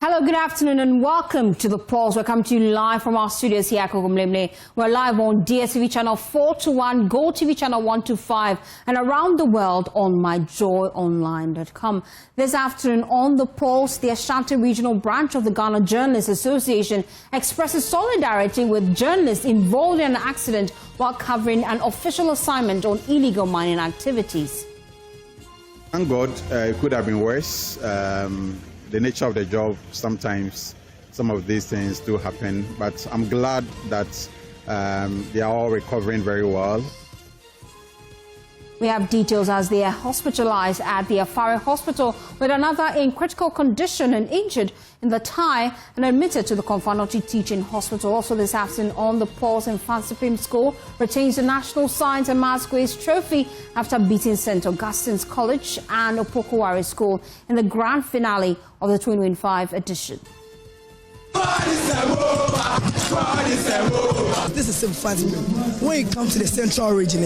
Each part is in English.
Hello, good afternoon and welcome to The Pulse. We're coming to you live from our studios here at Kogomlemle. We're live on DSTV channel 421, Go TV channel 125 and around the world on myjoyonline.com. This afternoon on The Pulse, the Ashanti Regional Branch of the Ghana Journalists Association expresses solidarity with journalists involved in an accident while covering an official assignment on illegal mining activities. Thank God, it could have been worse. The nature of the job, sometimes some of these things do happen, but I'm glad that they are all recovering very well. We have details as they are hospitalized at the Afari Hospital with another in critical condition and injured in the thigh and admitted to the Konfanoti Teaching Hospital. Also this afternoon on The Pulse, Infant Supreme School retains the National Science and Maths Quiz Trophy after beating St. Augustine's College and Opokuwari School in the grand finale of the 2025 edition. This is Infant. When you come to the central region,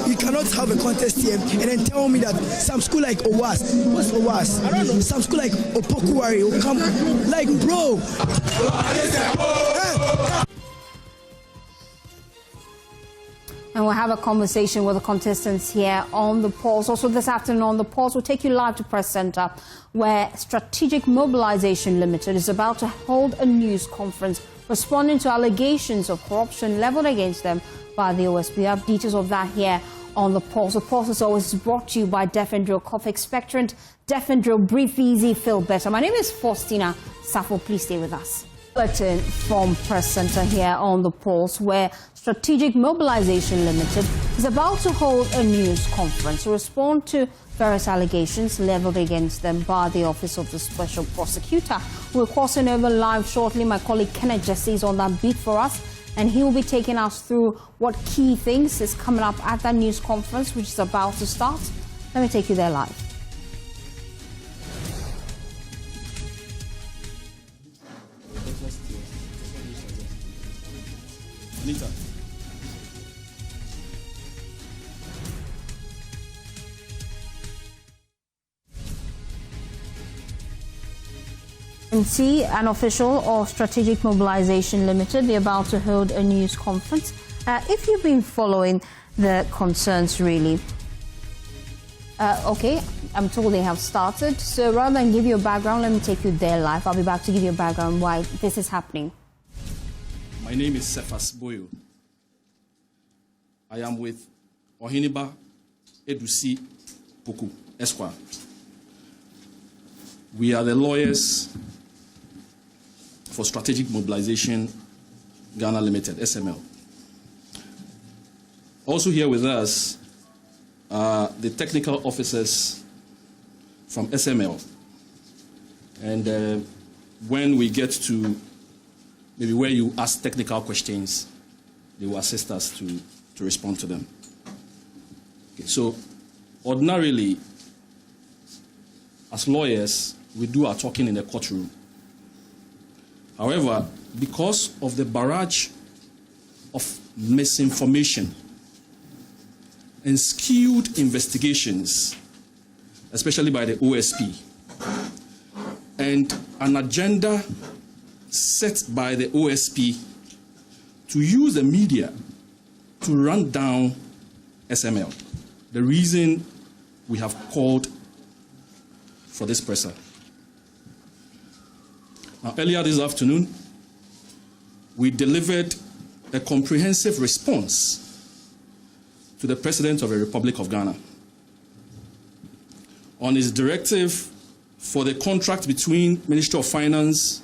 you cannot have a contest here and then tell me that some school like OWAS, what's OWAS? I don't know. Some school like Opokuwari will come, like, bro. And we'll have a conversation with the contestants here on The Pulse. Also this afternoon on The Pulse, we'll take you live to Press Center, where Strategic Mobilization Limited is about to hold a news conference responding to allegations of corruption leveled against them by the OSP. We have details of that here on The Pulse. The Pulse is always brought to you by Deaf and Drill Cough Expectorant. Deaf and Drill, breathe easy, feel better. My name is Faustina Safo. Please stay with us. Bulletin from Press Center here on The Pulse, where Strategic Mobilization Limited is about to hold a news conference to respond to various allegations leveled against them by the Office of the Special Prosecutor. We're crossing over live shortly. My colleague Kenneth Jesse is on that beat for us, and he will be taking us through what key things is coming up at that news conference, which is about to start. Let me take you there live. Anita. See, an official of Strategic Mobilization Limited, they're about to hold a news conference. If you've been following the concerns, really, okay, I'm told they have started. So rather than give you a background, let me take you there live. I'll be back to give you a background why this is happening. My name is Cephas Boyo. I am with Ohiniba Edusi Poku Esquire. We are the lawyers for Strategic Mobilization Ghana Limited, SML. Also here with us are the technical officers from SML. And when we get to maybe where you ask technical questions, they will assist us to respond to them. Okay, so ordinarily, as lawyers, we do our talking in the courtroom. However, because of the barrage of misinformation and skewed investigations, especially by the OSP, and an agenda set by the OSP to use the media to run down SML. The reason we have called for this presser. Now, earlier this afternoon, we delivered a comprehensive response to the President of the Republic of Ghana on his directive for the contract between Ministry of Finance,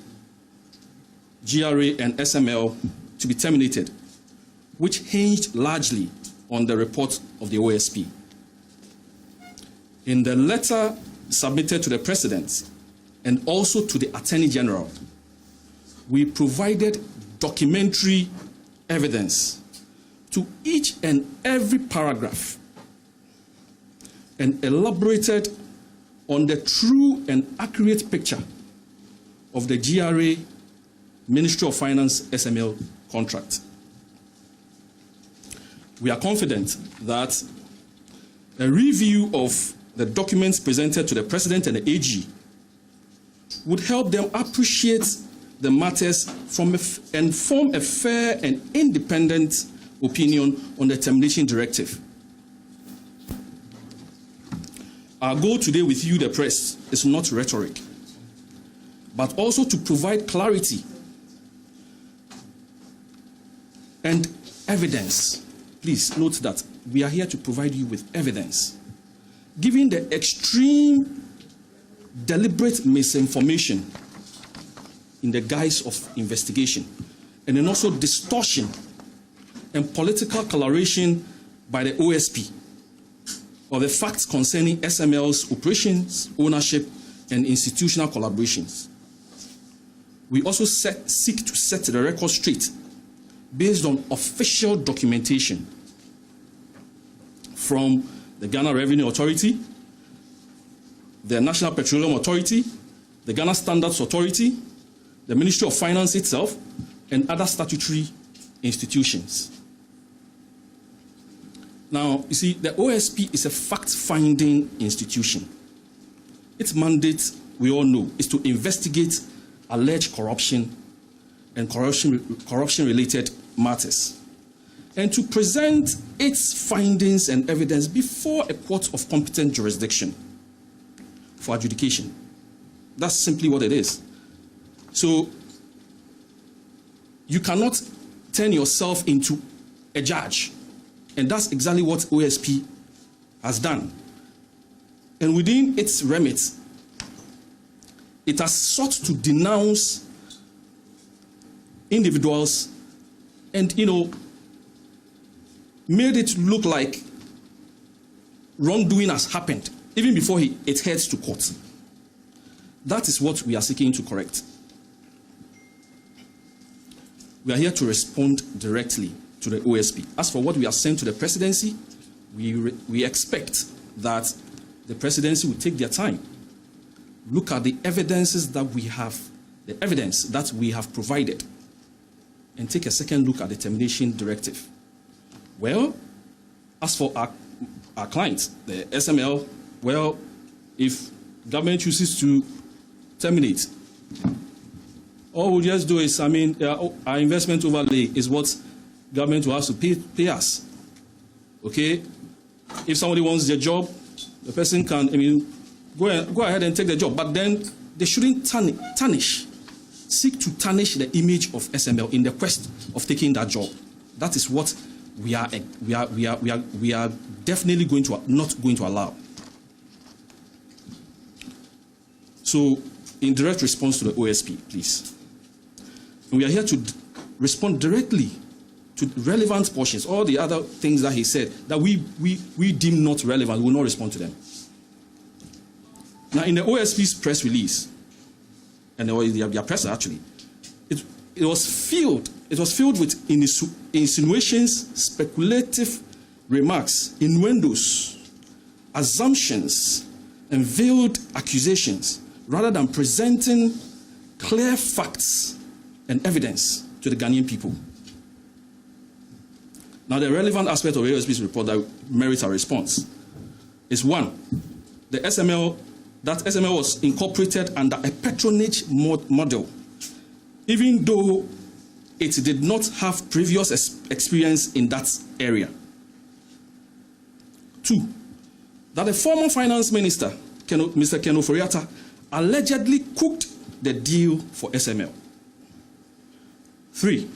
GRA and SML to be terminated, which hinged largely on the report of the OSP. In the letter submitted to the President and also to the Attorney General, we provided documentary evidence to each and every paragraph and elaborated on the true and accurate picture of the GRA Ministry of Finance SML contract. We are confident that a review of the documents presented to the President and the AG would help them appreciate the matters and form a fair and independent opinion on the termination directive. Our goal today with you, the press, is not rhetoric, but also to provide clarity and evidence. Please note that we are here to provide you with evidence. Given the extreme, deliberate misinformation in the guise of investigation, and then also distortion and political coloration by the OSP of the facts concerning SML's operations, ownership, and institutional collaborations. We also seek to set the record straight based on official documentation from the Ghana Revenue Authority, the National Petroleum Authority, the Ghana Standards Authority, the Ministry of Finance itself, and other statutory institutions. Now, you see, the OSP is a fact-finding institution. Its mandate, we all know, is to investigate alleged corruption and corruption-related matters, and to present its findings and evidence before a court of competent jurisdiction for adjudication. That's simply what it is. So you cannot turn yourself into a judge, and that's exactly what OSP has done. And within its remit, it has sought to denounce individuals and, made it look like wrongdoing has happened even before it heads to court. That is what we are seeking to correct. We are here to respond directly to the OSP. As for what we are sent to the presidency, we expect that the presidency will take their time, look at the evidences that we have, the evidence that we have provided, and take a second look at the termination directive. Well, as for our clients, the SML, well, if government chooses to terminate, all we'll just do is, our investment overlay is what government will have to pay us. Okay? If somebody wants their job, the person can, go ahead and take the job. But then they shouldn't seek to tarnish the image of SML in the quest of taking that job. That is what we are definitely not going to allow. So, in direct response to the OSP, please. And we are here to respond directly to relevant portions. All the other things that he said that we deem not relevant, we will not respond to them. Now, in the OSP's press release, and their press actually, it was filled with insinuations, speculative remarks, innuendos, assumptions, and veiled accusations, rather than presenting clear facts and evidence to the Ghanaian people. Now, the relevant aspect of OSP's report that merits our response is one, the SML was incorporated under a patronage model, even though it did not have previous experience in that area. Two, that the former finance minister, Mr. Ken Ofori-Atta, allegedly cooked the deal for SML. Three,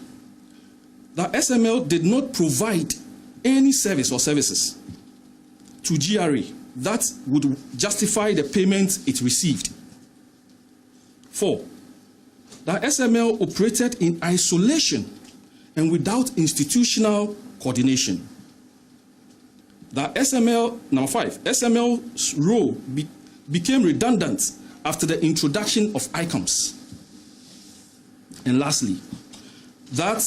that SML did not provide any service or services to GRA that would justify the payment it received. Four, that SML operated in isolation and without institutional coordination. That number five, SML's role became redundant after the introduction of ICOMS. And lastly, that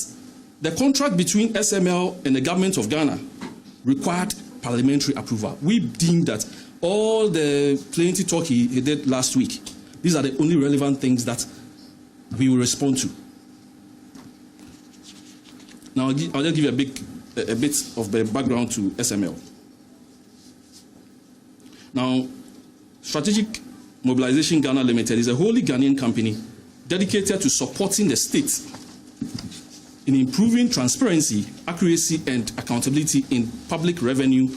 the contract between SML and the government of Ghana required parliamentary approval. We deem that all the plenty talk he did last week, these are the only relevant things that we will respond to. Now, I'll just give you a bit of the background to SML. Now, strategic Mobilization Ghana Limited is a wholly Ghanaian company dedicated to supporting the state in improving transparency, accuracy, and accountability in public revenue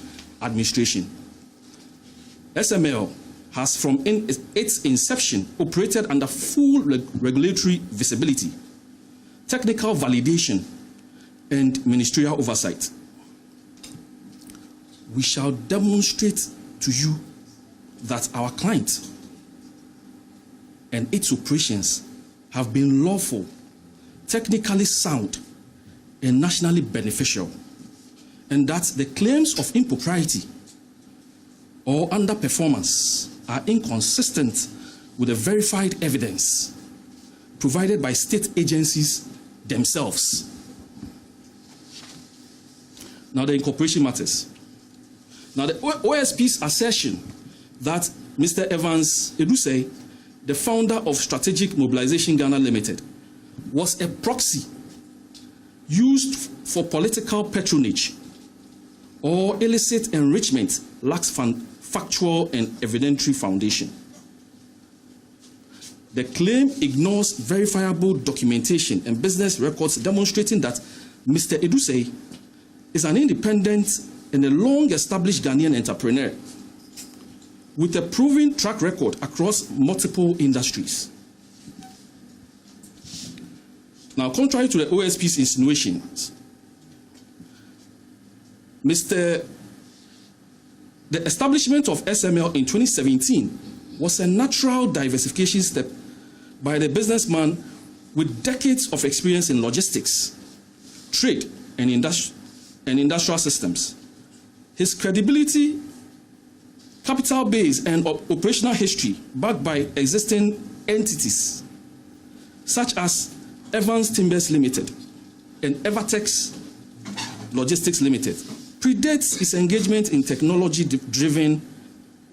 administration. SML has from its inception operated under full regulatory visibility, technical validation, and ministerial oversight. We shall demonstrate to you that our client and its operations have been lawful, technically sound, and nationally beneficial, and that the claims of impropriety or underperformance are inconsistent with the verified evidence provided by state agencies themselves. Now, the incorporation matters. Now, the OSP's assertion that Mr. Evans Edusei, the founder of Strategic Mobilization Ghana Limited, was a proxy used for political patronage or illicit enrichment lacks factual and evidentiary foundation. The claim ignores verifiable documentation and business records demonstrating that Mr. Edusei is an independent and a long-established Ghanaian entrepreneur with a proven track record across multiple industries. Now, contrary to the OSP's insinuations, the establishment of SML in 2017 was a natural diversification step by the businessman with decades of experience in logistics, trade, and industrial systems. His credibility, capital base, and operational history, backed by existing entities such as Evans Timbers Limited and Evertex Logistics Limited, predates his engagement in technology-driven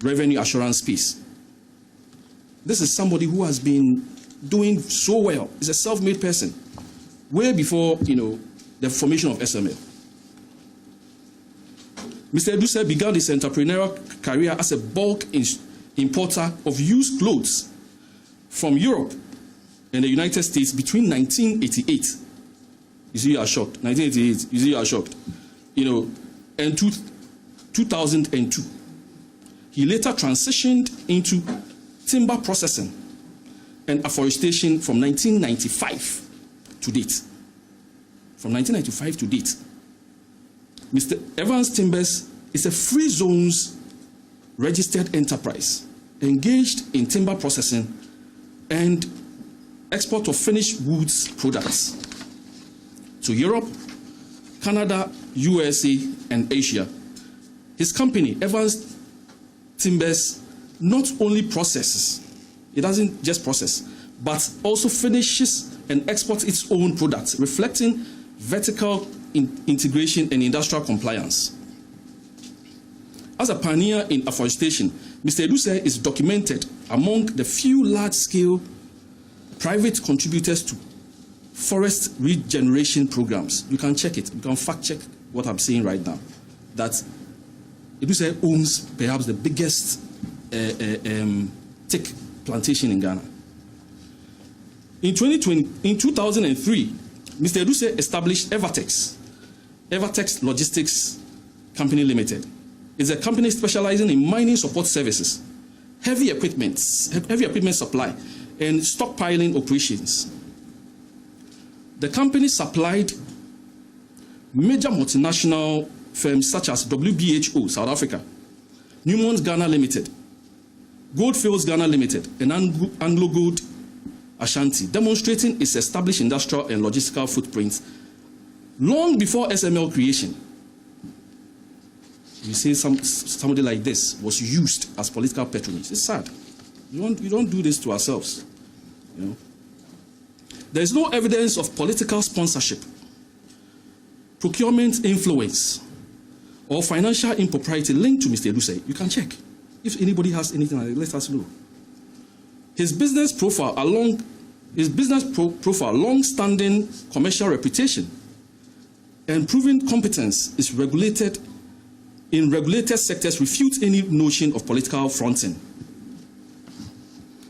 revenue assurance space. This is somebody who has been doing so well. He's a self-made person, way before the formation of SML. Mr. Edusei began his entrepreneurial career as a bulk importer of used clothes from Europe and the United States between 1988. You see, you are shocked. 1988. You see, you are shocked. And 2002. He later transitioned into timber processing and afforestation from 1995 to date. From 1995 to date. Mr. Evans Timbers is a free zones registered enterprise engaged in timber processing and export of finished woods products to Europe, Canada, USA, and Asia. His company, Evans Timbers, not only processes, it doesn't just process, but also finishes and exports its own products, reflecting vertical integration and industrial compliance. As a pioneer in afforestation, Mr. Edusei is documented among the few large-scale private contributors to forest regeneration programs. You can check it. You can fact-check what I'm saying right now. That Edusei owns perhaps the biggest teak plantation in Ghana. In 2003, Mr. Edusei established Evertex Logistics Company Limited. It's a company specializing in mining support services, heavy equipment supply, and stockpiling operations. The company supplied major multinational firms such as WBHO, South Africa, Newmont Ghana Limited, Goldfields Ghana Limited, and Anglo Gold Ashanti, demonstrating its established industrial and logistical footprints long before SML creation. You see somebody like this was used as political patronage. It's sad. You don't do this to ourselves. There is no evidence of political sponsorship, procurement influence, or financial impropriety linked to Mr. Edusei. You can check. If anybody has anything like that, let us know. His business profile, long-standing commercial reputation, and proven competence is regulated in regulated sectors refute any notion of political fronting.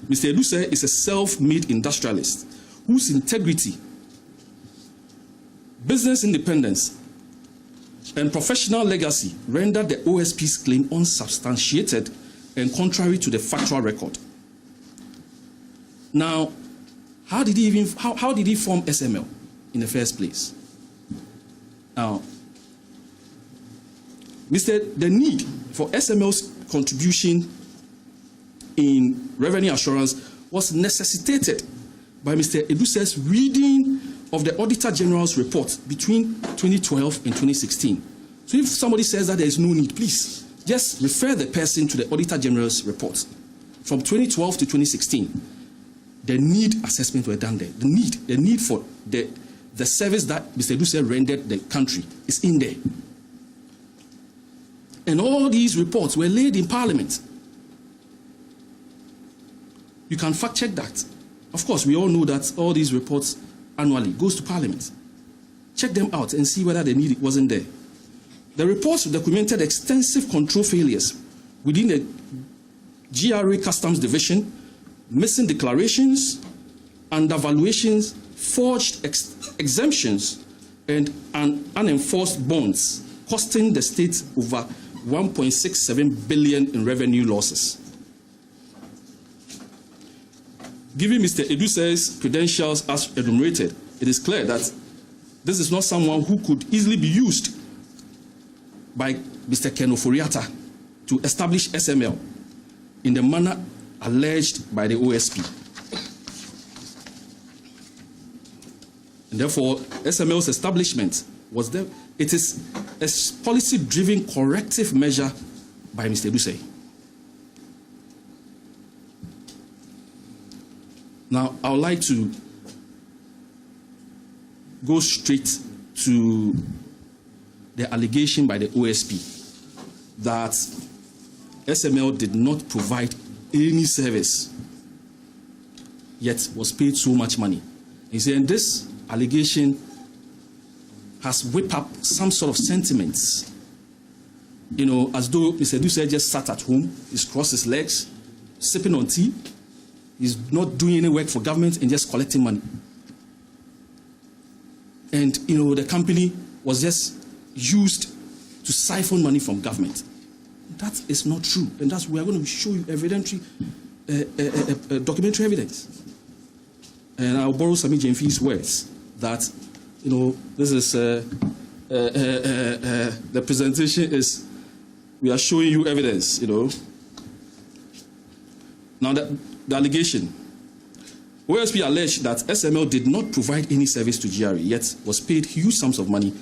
Mr. Eduse is a self-made industrialist whose integrity, business independence, and professional legacy rendered the OSP's claim unsubstantiated and contrary to the factual record. Now, how did he form SML in the first place? Now, the need for SML's contribution in revenue assurance was necessitated by Mr. Eduse's reading of the Auditor General's report between 2012 and 2016. So if somebody says that there is no need, please just refer the person to the Auditor General's report from 2012 to 2016. The need assessment were done there. The need for the service that Mr. Eduse rendered the country is in there. And all these reports were laid in Parliament. You can fact check that. Of course, we all know that all these reports annually goes to Parliament. Check them out and see whether the need wasn't there. The reports documented extensive control failures within the GRA Customs Division, missing declarations, undervaluations, forged exemptions, and unenforced bonds, costing the state over 1.67 billion in revenue losses. Given Mr. Eduse's credentials as enumerated, it is clear that this is not someone who could easily be used by Mr. Ken Ofori-Atta to establish SML in the manner alleged by the OSP. And therefore, SML's establishment it is a policy-driven corrective measure by Mr. Eduse. Now, I would like to go straight to the allegation by the OSP that SML did not provide any service, yet was paid so much money. He said this allegation has whipped up some sort of sentiments, as though Mr. Eduse just sat at home, he's crossed his legs, sipping on tea, he's not doing any work for government and just collecting money. And, the company was just used to siphon money from government. That is not true. And we are going to show you documentary evidence. And I'll borrow Sami Jemfi's words that, this is, the presentation is, we are showing you evidence, Now, the allegation. OSP alleged that SML did not provide any service to GRA, yet was paid huge sums of money.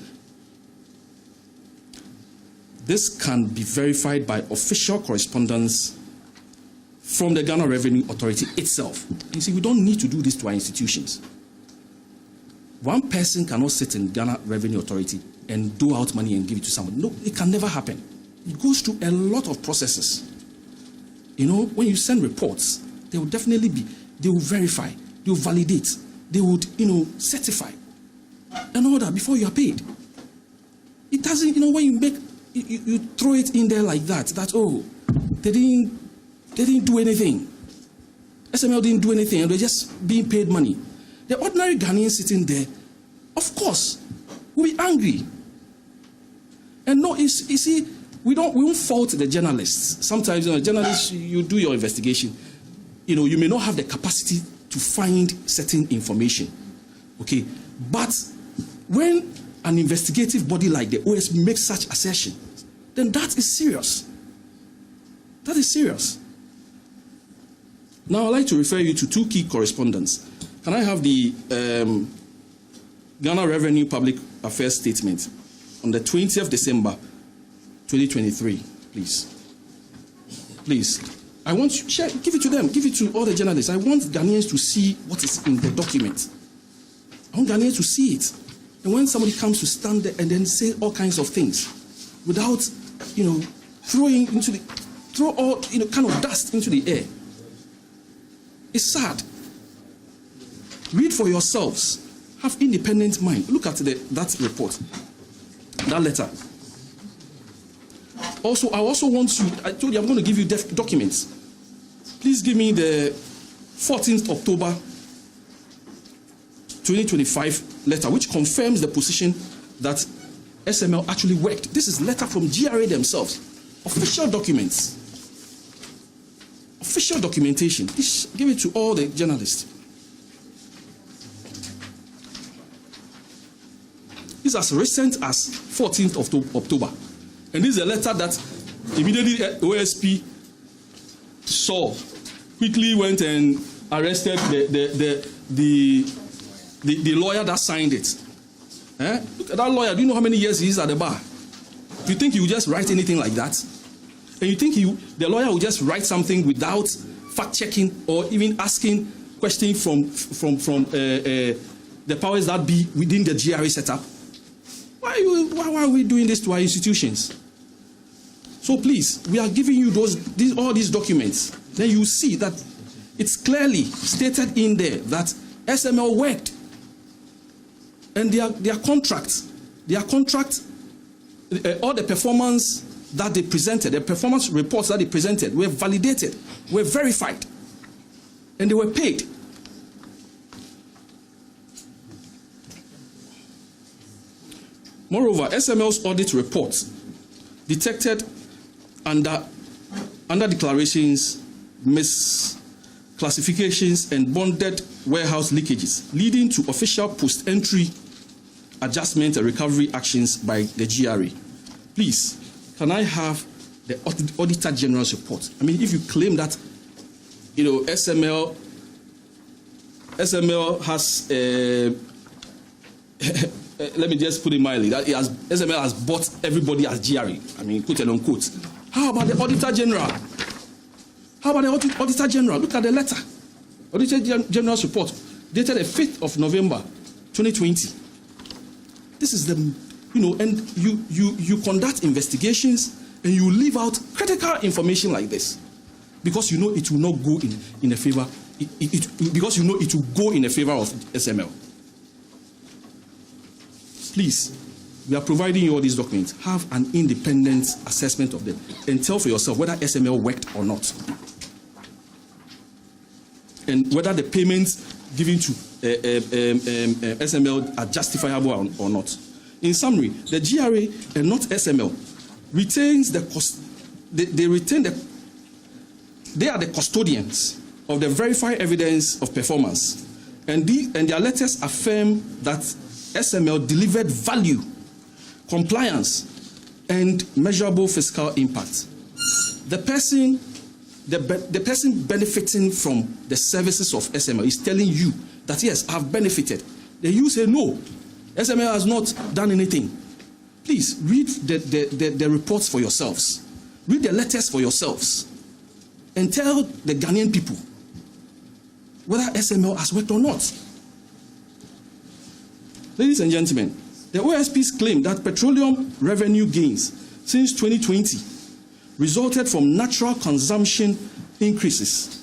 This can be verified by official correspondence from the Ghana Revenue Authority itself. You see, we don't need to do this to our institutions. One person cannot sit in Ghana Revenue Authority and dole out money and give it to someone. No, it can never happen. It goes through a lot of processes. When you send reports, they will definitely they will verify, they will validate, they would, certify and all that before you are paid. It doesn't, when you make, you throw it in there like that, they didn't do anything. SML didn't do anything and they're just being paid money. The ordinary Ghanaian sitting there, of course, will be angry. And no, you see, we won't fault the journalists. Sometimes, journalists, you do your investigation. You may not have the capacity to find certain information. Okay? But when an investigative body like the OSP makes such assertion, then that is serious. That is serious. Now, I'd like to refer you to two key correspondents. Can I have the Ghana Revenue Public Affairs Statement on the 20th December 2023, please? Please. I want you to share, give it to them, give it to all the journalists. I want Ghanaians to see what is in the document. I want Ghanaians to see it. And when somebody comes to stand there and then say all kinds of things without, throw all, kind of dust into the air, it's sad. Read for yourselves. Have independent mind. Look at that report, that letter. Also, I also want you, I told you I'm going to give you documents. Please give me the 14th October 2025 letter, which confirms the position that SML actually worked. This is letter from GRA themselves. Official documents. Official documentation. Please give it to all the journalists. This is as recent as 14th of October. And this is a letter that immediately OSP saw, quickly went and arrested the lawyer that signed it. Look at that lawyer. Do you know how many years he is at the bar? Do you think he will just write anything like that? And you think the lawyer will just write something without fact-checking or even asking questions from the powers that be within the GRA setup? Why are we doing this to our institutions? So please, we are giving you all these documents. Then you see that it's clearly stated in there that SML worked. And their contract, all the performance that they presented, the performance reports that they presented were validated, were verified, and they were paid. Moreover, SML's audit reports detected under declarations, misclassifications, and bonded warehouse leakages, leading to official post-entry adjustment and recovery actions by the GRA. Please, can I have the Auditor General's report? I mean, if you claim that, SML has, let me just put it mildly, that SML has bought everybody as GRA. I mean, quote and unquote. How about the Auditor General? Auditor General? Look at the letter. Auditor General's report, dated the 5th of November, 2020. This is the, and you conduct investigations and you leave out critical information like this because it will not go in a favor. Because it will go in a favor of SML. Please, we are providing you all these documents. Have an independent assessment of them and tell for yourself whether SML worked or not, and whether the payments given to SML are justifiable or not. In summary, the GRA and not SML retains the cost. They are the custodians of the verified evidence of performance, and their letters affirm that SML delivered value, compliance, and measurable fiscal impact. The person benefiting from the services of SML is telling you that, yes, I've benefited. Then you say, no, SML has not done anything. Please, read the reports for yourselves. Read the letters for yourselves. And tell the Ghanaian people whether SML has worked or not. Ladies and gentlemen, the OSP's claim that petroleum revenue gains since 2020 resulted from natural consumption increases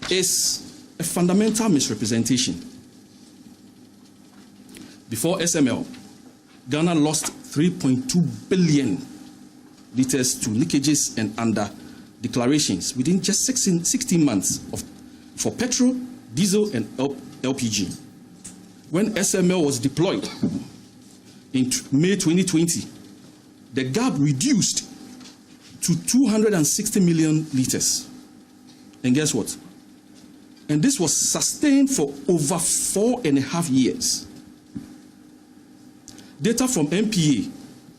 is a fundamental misrepresentation. Before SML, Ghana lost 3.2 billion liters to leakages and under declarations within just 16 months for petrol, diesel, and LPG. When SML was deployed in May 2020, the gap reduced to 260 million liters. And guess what? And this was sustained for over 4.5 years. Data from MPA,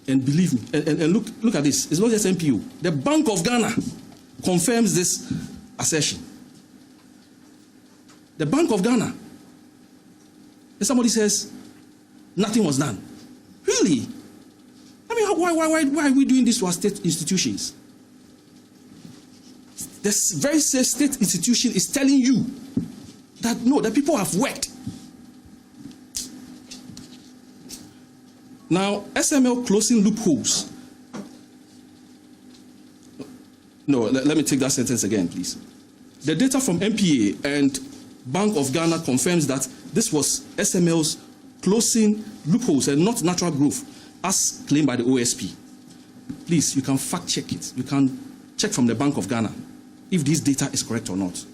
and believe me, and look at this, it's not just MPO. The Bank of Ghana confirms this assertion. The Bank of Ghana. And somebody says, nothing was done. Really? I mean, why are we doing this to our state institutions? This very same state institution is telling you that, no, the people have worked. Now, SML closing loopholes. No, let me take that sentence again, please. The data from MPA and Bank of Ghana confirms that this was SML's closing loopholes and not natural growth, as claimed by the OSP. Please, you can fact check it. You can check from the Bank of Ghana if this data is correct or not.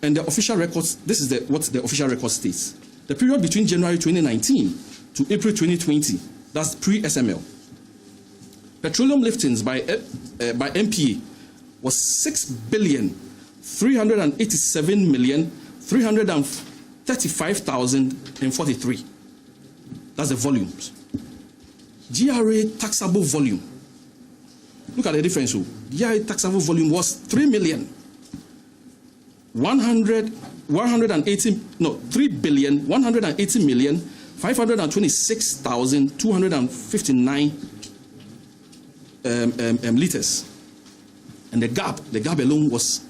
And the official records, this is what the official record states. The period between January 2019 to April 2020, that's pre-SML, petroleum liftings by MPA was 6,387,335,043. That's the volumes. GRA taxable volume. Look at the difference. GRA taxable volume was 3,180,526,259 liters. And the gap alone was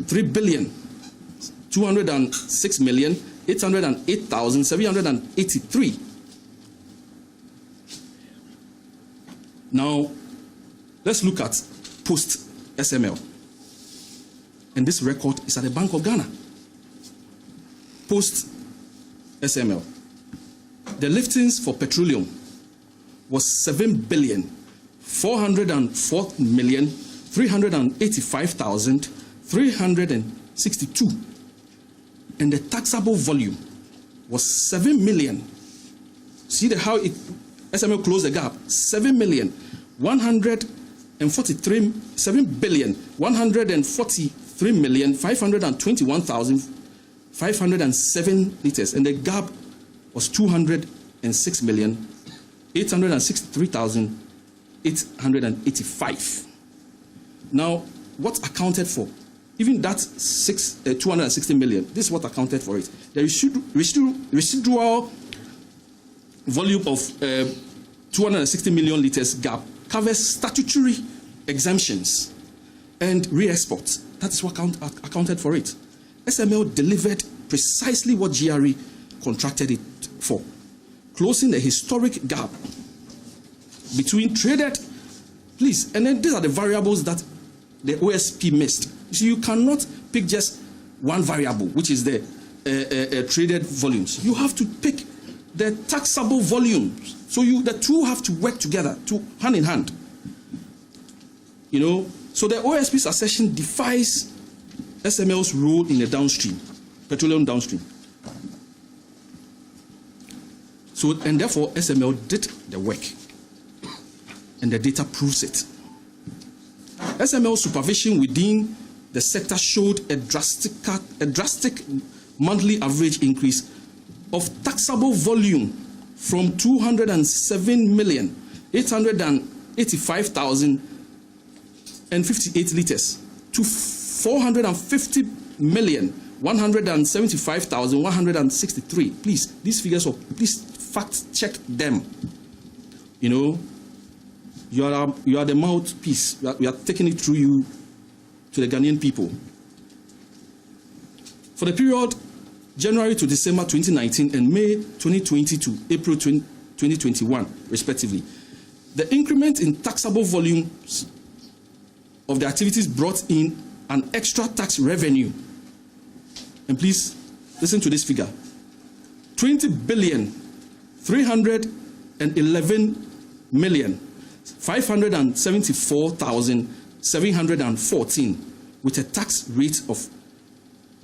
3,206,808,783. Now, let's look at post-SML. And this record is at the Bank of Ghana. Post-SML. The liftings for petroleum was 7,404,385,362. And the taxable volume was 7 million. See how SML closed the gap? 7,143,521,507 liters, and the gap was 206,863,885. Now, what accounted for? Even that 260 million, this is what accounted for it. The residual volume of 260 million liters gap covers statutory exemptions and re-exports. That is what accounted for it. SML delivered precisely what GRE contracted it for, closing the historic gap between traded, please, and then these are the variables that the OSP missed. So you cannot pick just one variable, which is the traded volumes. You have to pick the taxable volumes. So the two have to work together, hand in hand. So the OSP's assertion defies SML's role in the downstream, petroleum downstream. And therefore, SML did the work. And the data proves it. SML supervision within the sector showed a drastic monthly average increase of taxable volume from 207,885,058 liters to 450,175,163. Please, these figures, please fact check them. You are the mouthpiece. We are taking it through you to the Ghanaian people. For the period January to December 2019 and May 2020 to April 2021, respectively, the increment in taxable volumes of the activities brought in an extra tax revenue. And please listen to this figure: 20,311,574,714, with a tax rate of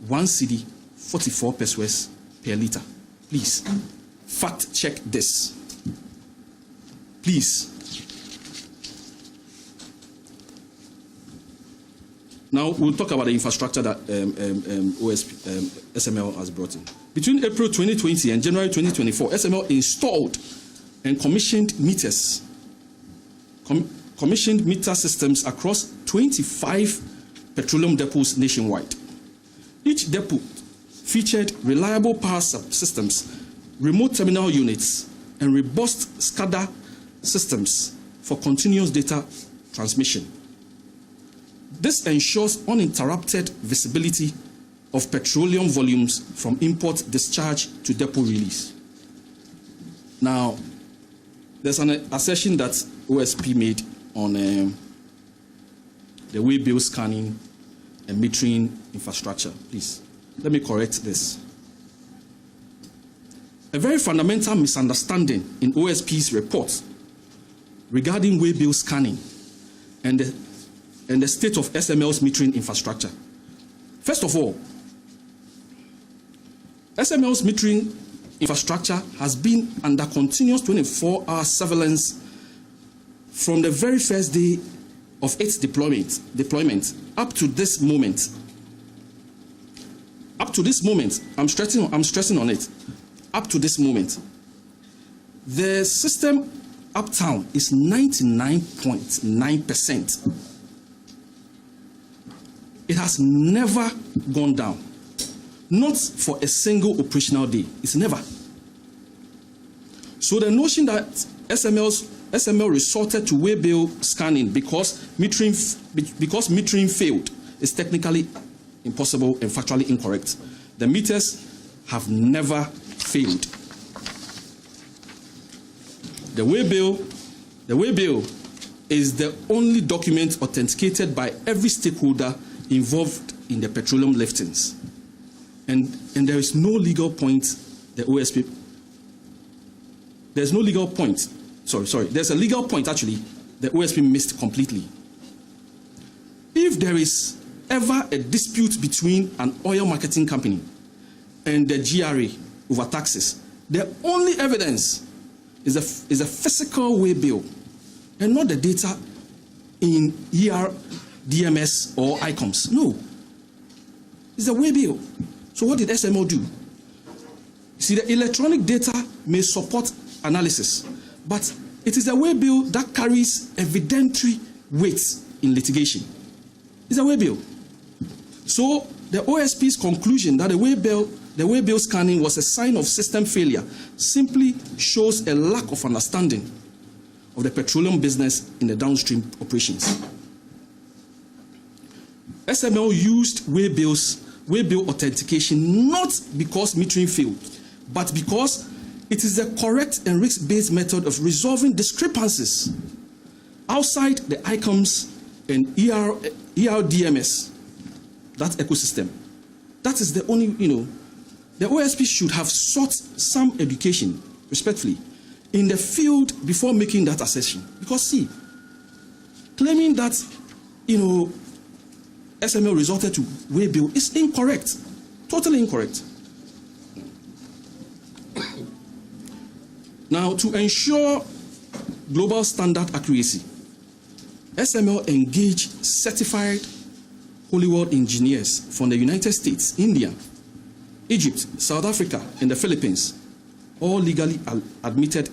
1 cedi 44 pesos per liter. Please fact check this. Please. Now we'll talk about the infrastructure that SML has brought in. Between April 2020 and January 2024, SML installed and commissioned commissioned meter systems across 25 petroleum depots nationwide. Each depot featured reliable power systems, remote terminal units, and robust SCADA systems for continuous data transmission. This ensures uninterrupted visibility of petroleum volumes from import discharge to depot release. Now, there's an assertion that OSP made on the way bill scanning and metering infrastructure. Please, let me correct this. A very fundamental misunderstanding in OSP's report regarding way bill scanning and the state of SML's metering infrastructure. First of all, SML's metering infrastructure has been under continuous 24-hour surveillance from the very first day of its deployment up to this moment. Up to this moment, I'm stressing on it. Up to this moment, the system uptime is 99.9%. It has never gone down. Not for a single operational day. It's never. So the notion that SML resorted to waybill scanning because metering failed is technically impossible and factually incorrect. The meters have never failed. The waybill is the only document authenticated by every stakeholder involved in the petroleum liftings. And there is no legal point the OSP. There's no legal point. Sorry. There's a legal point actually the OSP missed completely. If there is ever a dispute between an oil marketing company and the GRA over taxes, the only evidence is a physical waybill and not the data in DMS or ICOMS. No, it's a waybill. So what did SML do? See, the electronic data may support analysis, but it is a waybill that carries evidentiary weight in litigation. It's a waybill. So the OSP's conclusion that the waybill scanning was a sign of system failure simply shows a lack of understanding of the petroleum business in the downstream operations. SML used waybill authentication not because metering failed, but because it is a correct and risk-based method of resolving discrepancies outside the ICOMS and ERDMS, that ecosystem. That is the only, the OSP should have sought some education, respectfully, in the field before making that assertion. Because see, claiming that, SML resorted to waybill is incorrect, totally incorrect. Now, to ensure global standard accuracy, SML engaged certified Holy World engineers from the United States, India, Egypt, South Africa, and the Philippines, all legally admitted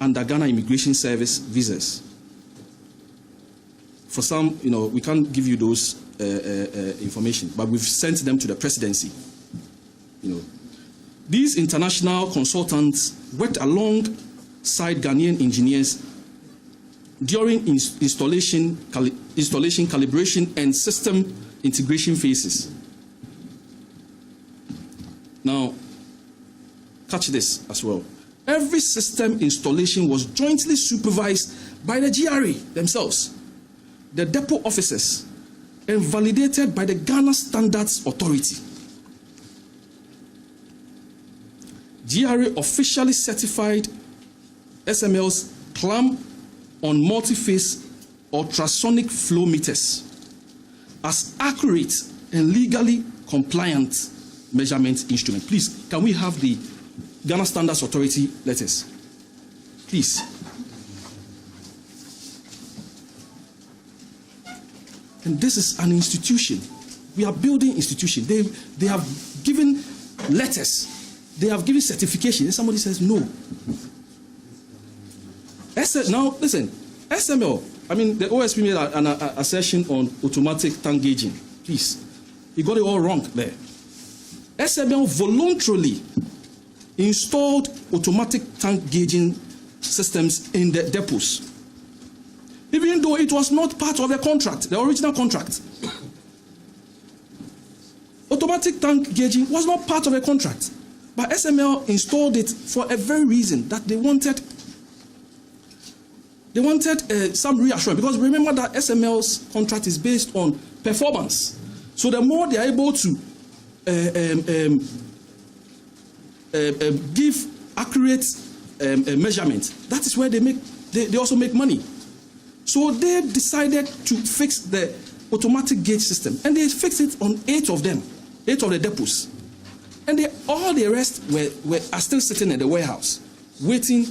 under Ghana Immigration Service visas. For some, we can't give you those information, but we've sent them to the presidency. These international consultants worked alongside Ghanaian engineers during installation, calibration, and system integration phases. Now, catch this as well. Every system installation was jointly supervised by the GRA themselves, the depot officers, and validated by the Ghana Standards Authority. GRA officially certified SML's clamp on multi-phase ultrasonic flow meters as accurate and legally compliant measurement instrument. Please, can we have the Ghana Standards Authority letters? Please. And this is an institution. We are building institution. They have given letters. They have given certification. And somebody says no. Now, listen, SML, the OSP made an assertion on automatic tank gauging. Please, you got it all wrong there. SML voluntarily installed automatic tank gauging systems in the depots, even though it was not part of the contract, the original contract. Automatic tank gauging was not part of the contract, but SML installed it for a very reason, that they wanted some reassurance, because remember that SML's contract is based on performance. So the more they are able to give accurate measurement, that is where they also make money. So they decided to fix the automatic gauge system, and they fixed it on 8 of them, 8 of the depots. And all the rest are still sitting in the warehouse, waiting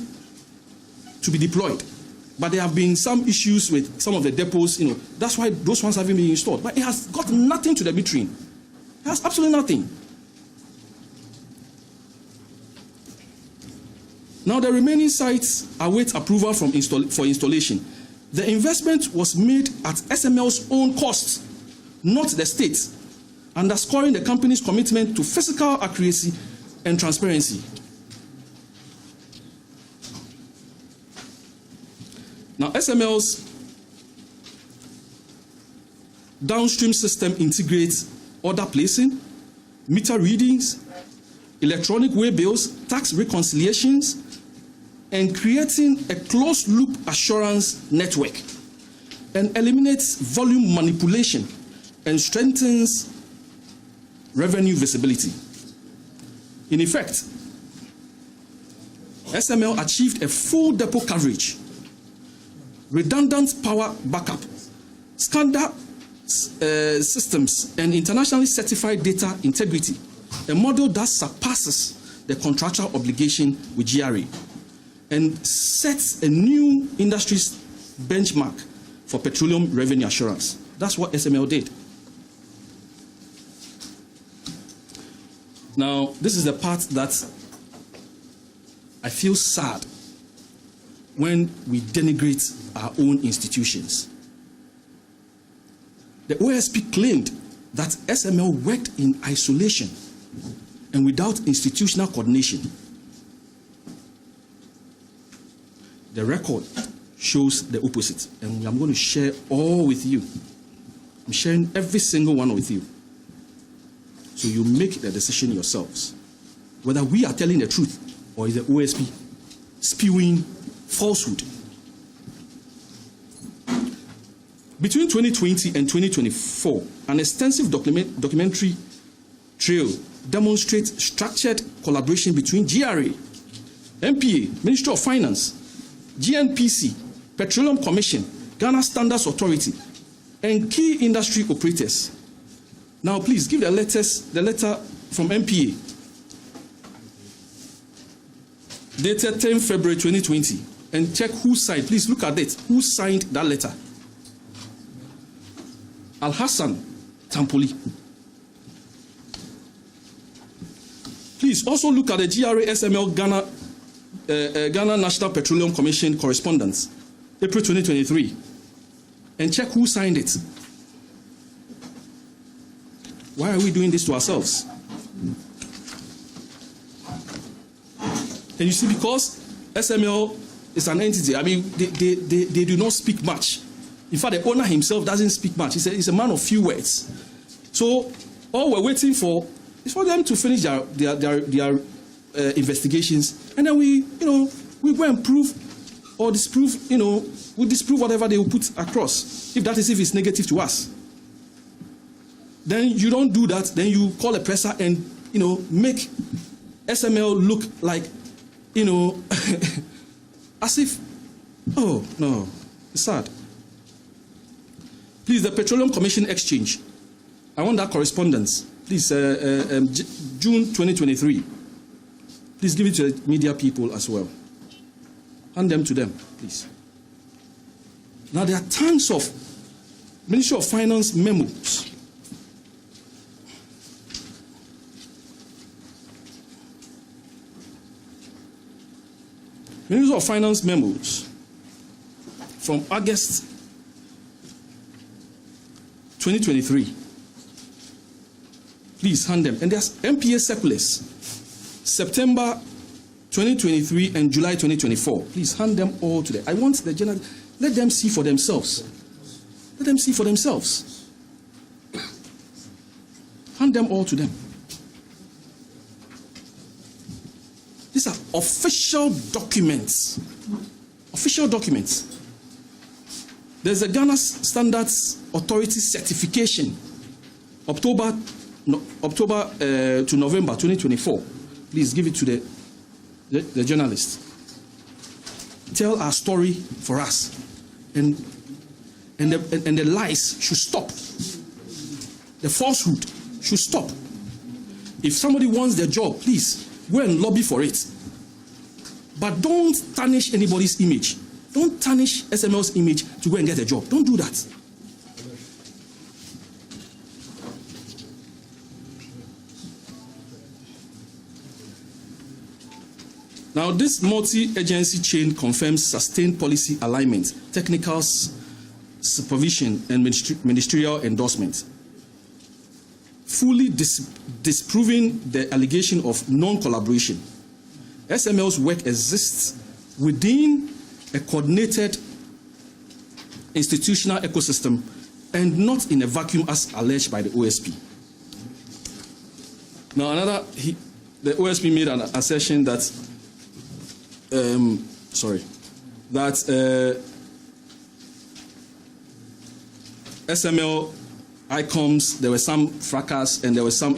to be deployed. But there have been some issues with some of the depots, that's why those ones haven't been installed. But it has got nothing to the metering. It has absolutely nothing. Now the remaining sites await approval for installation. The investment was made at SML's own cost, not the state, underscoring the company's commitment to fiscal accuracy and transparency. Now, SML's downstream system integrates order placing, meter readings, electronic way bills, tax reconciliations, and creating a closed-loop assurance network, and eliminates volume manipulation and strengthens revenue visibility. In effect, SML achieved a full depot coverage, redundant power backup, standard systems, and internationally certified data integrity, a model that surpasses the contractual obligation with GRA and sets a new industry benchmark for petroleum revenue assurance. That's what SML did. Now, this is the part that I feel sad when we denigrate our own institutions. The OSP claimed that SML worked in isolation and without institutional coordination. The record shows the opposite, and I'm going to share all with you. I'm sharing every single one with you. So you make the decision yourselves, whether we are telling the truth or is the OSP spewing falsehood. Between 2020 and 2024, an extensive documentary trail demonstrates structured collaboration between GRA, MPA, Ministry of Finance, GNPC, Petroleum Commission, Ghana Standards Authority, and key industry operators. Now, please give the letter from MPA, dated 10 February 2020, and check who signed. Please look at it. Who signed that letter? Al-Hassan Tampoli. Please also look at the GRA SML Ghana National Petroleum Commission correspondence, April 2023, and check who signed it. Why are we doing this to ourselves? And you see, because SML is an entity, I mean, they do not speak much. In fact, the owner himself doesn't speak much. He's a man of few words. So all we're waiting for is for them to finish their investigations, and then we go and prove or disprove, we disprove whatever they will put across. If it's negative to us, then you don't do that. Then you call a presser and make SML look like as if, oh no, it's sad. Please, the Petroleum Commission Exchange. I want that correspondence. Please, June 2023. Please give it to the media people as well. Hand them to them, please. Now, there are tons of Ministry of Finance memos. Ministry of Finance memos from August 2023. Please hand them. And there's MPA circulars, September 2023 and July 2024. Please hand them all to them. I want the general, let them see for themselves. Let them see for themselves. Hand them all to them. These are official documents. Official documents. There's a Ghana Standards Authority certification, October to November 2024. Please give it to the journalist. Tell our story for us, and the lies should stop. The falsehood should stop. If somebody wants their job, please go and lobby for it. But don't tarnish anybody's image. Don't tarnish SML's image to go and get a job. Don't do that. Now, this multi-agency chain confirms sustained policy alignment, technical supervision, and ministerial endorsement, fully disproving the allegation of non-collaboration. SML's work exists within a coordinated institutional ecosystem and not in a vacuum as alleged by the OSP. Now, the OSP made an assertion that SML, ICOMS, there was some fracas and there was some,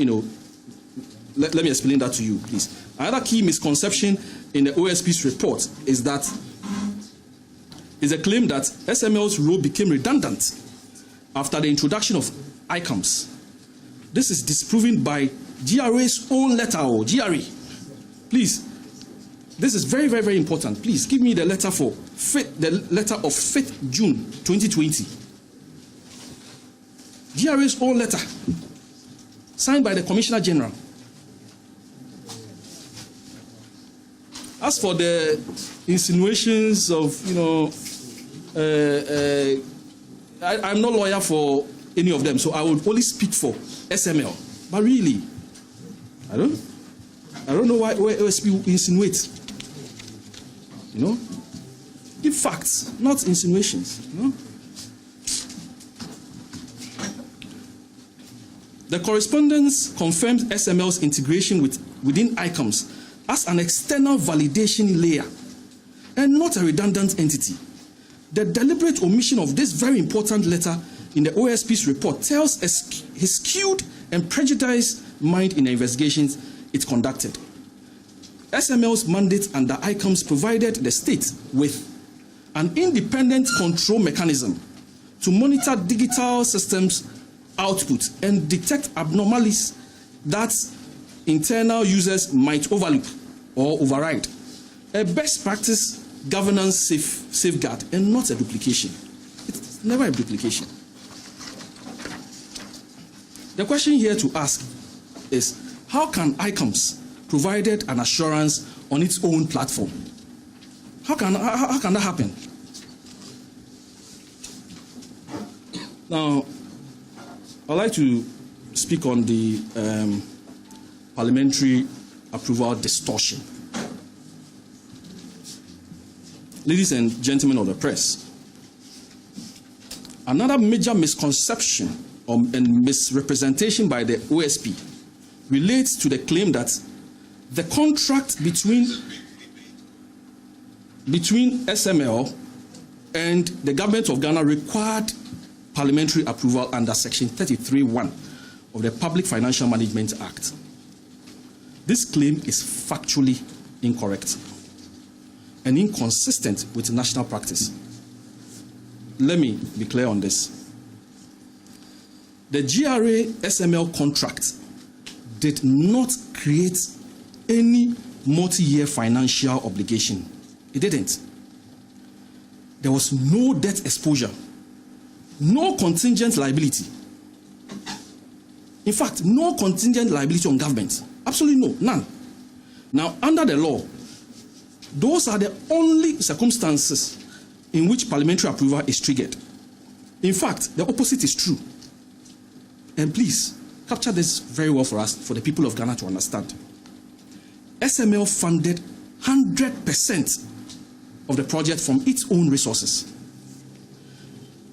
let me explain that to you, please. Another key misconception in the OSP's report is a claim that SML's role became redundant after the introduction of ICOMS. This is disproven by GRA's own letter, or GRA. Please, this is very, very, very important. Please give me the letter of 5th June 2020. GRA's own letter, signed by the Commissioner General. As for the insinuations of, I'm not a lawyer for any of them, so I will only speak for SML. But really, I don't know why OSP insinuates. Give facts, not insinuations. The correspondence confirms SML's integration within ICOMS as an external validation layer and not a redundant entity. The deliberate omission of this very important letter in the OSP's report tells his skewed and prejudiced mind in the investigations it conducted. SML's mandate under ICOMS provided the state with an independent control mechanism to monitor digital systems output and detect abnormalities that internal users might overlook or override. A best practice governance safeguard and not a duplication. It's never a duplication. The question here to ask is, how can ICOMS provided an assurance on its own platform? How can that happen? Now, I'd like to speak on the parliamentary approval distortion. Ladies and gentlemen of the press, another major misconception and misrepresentation by the OSP relates to the claim that the contract between SML and the government of Ghana required parliamentary approval under Section 33(1) of the Public Financial Management Act. This claim is factually incorrect and inconsistent with national practice. Let me be clear on this. The GRA SML contract did not create any multi-year financial obligation. It didn't. There was no debt exposure, no contingent liability. In fact, no contingent liability on government. Absolutely no, none. Now, under the law, those are the only circumstances in which parliamentary approval is triggered. In fact, the opposite is true. And please, capture this very well for us, for the people of Ghana to understand. SML funded 100% of the project from its own resources.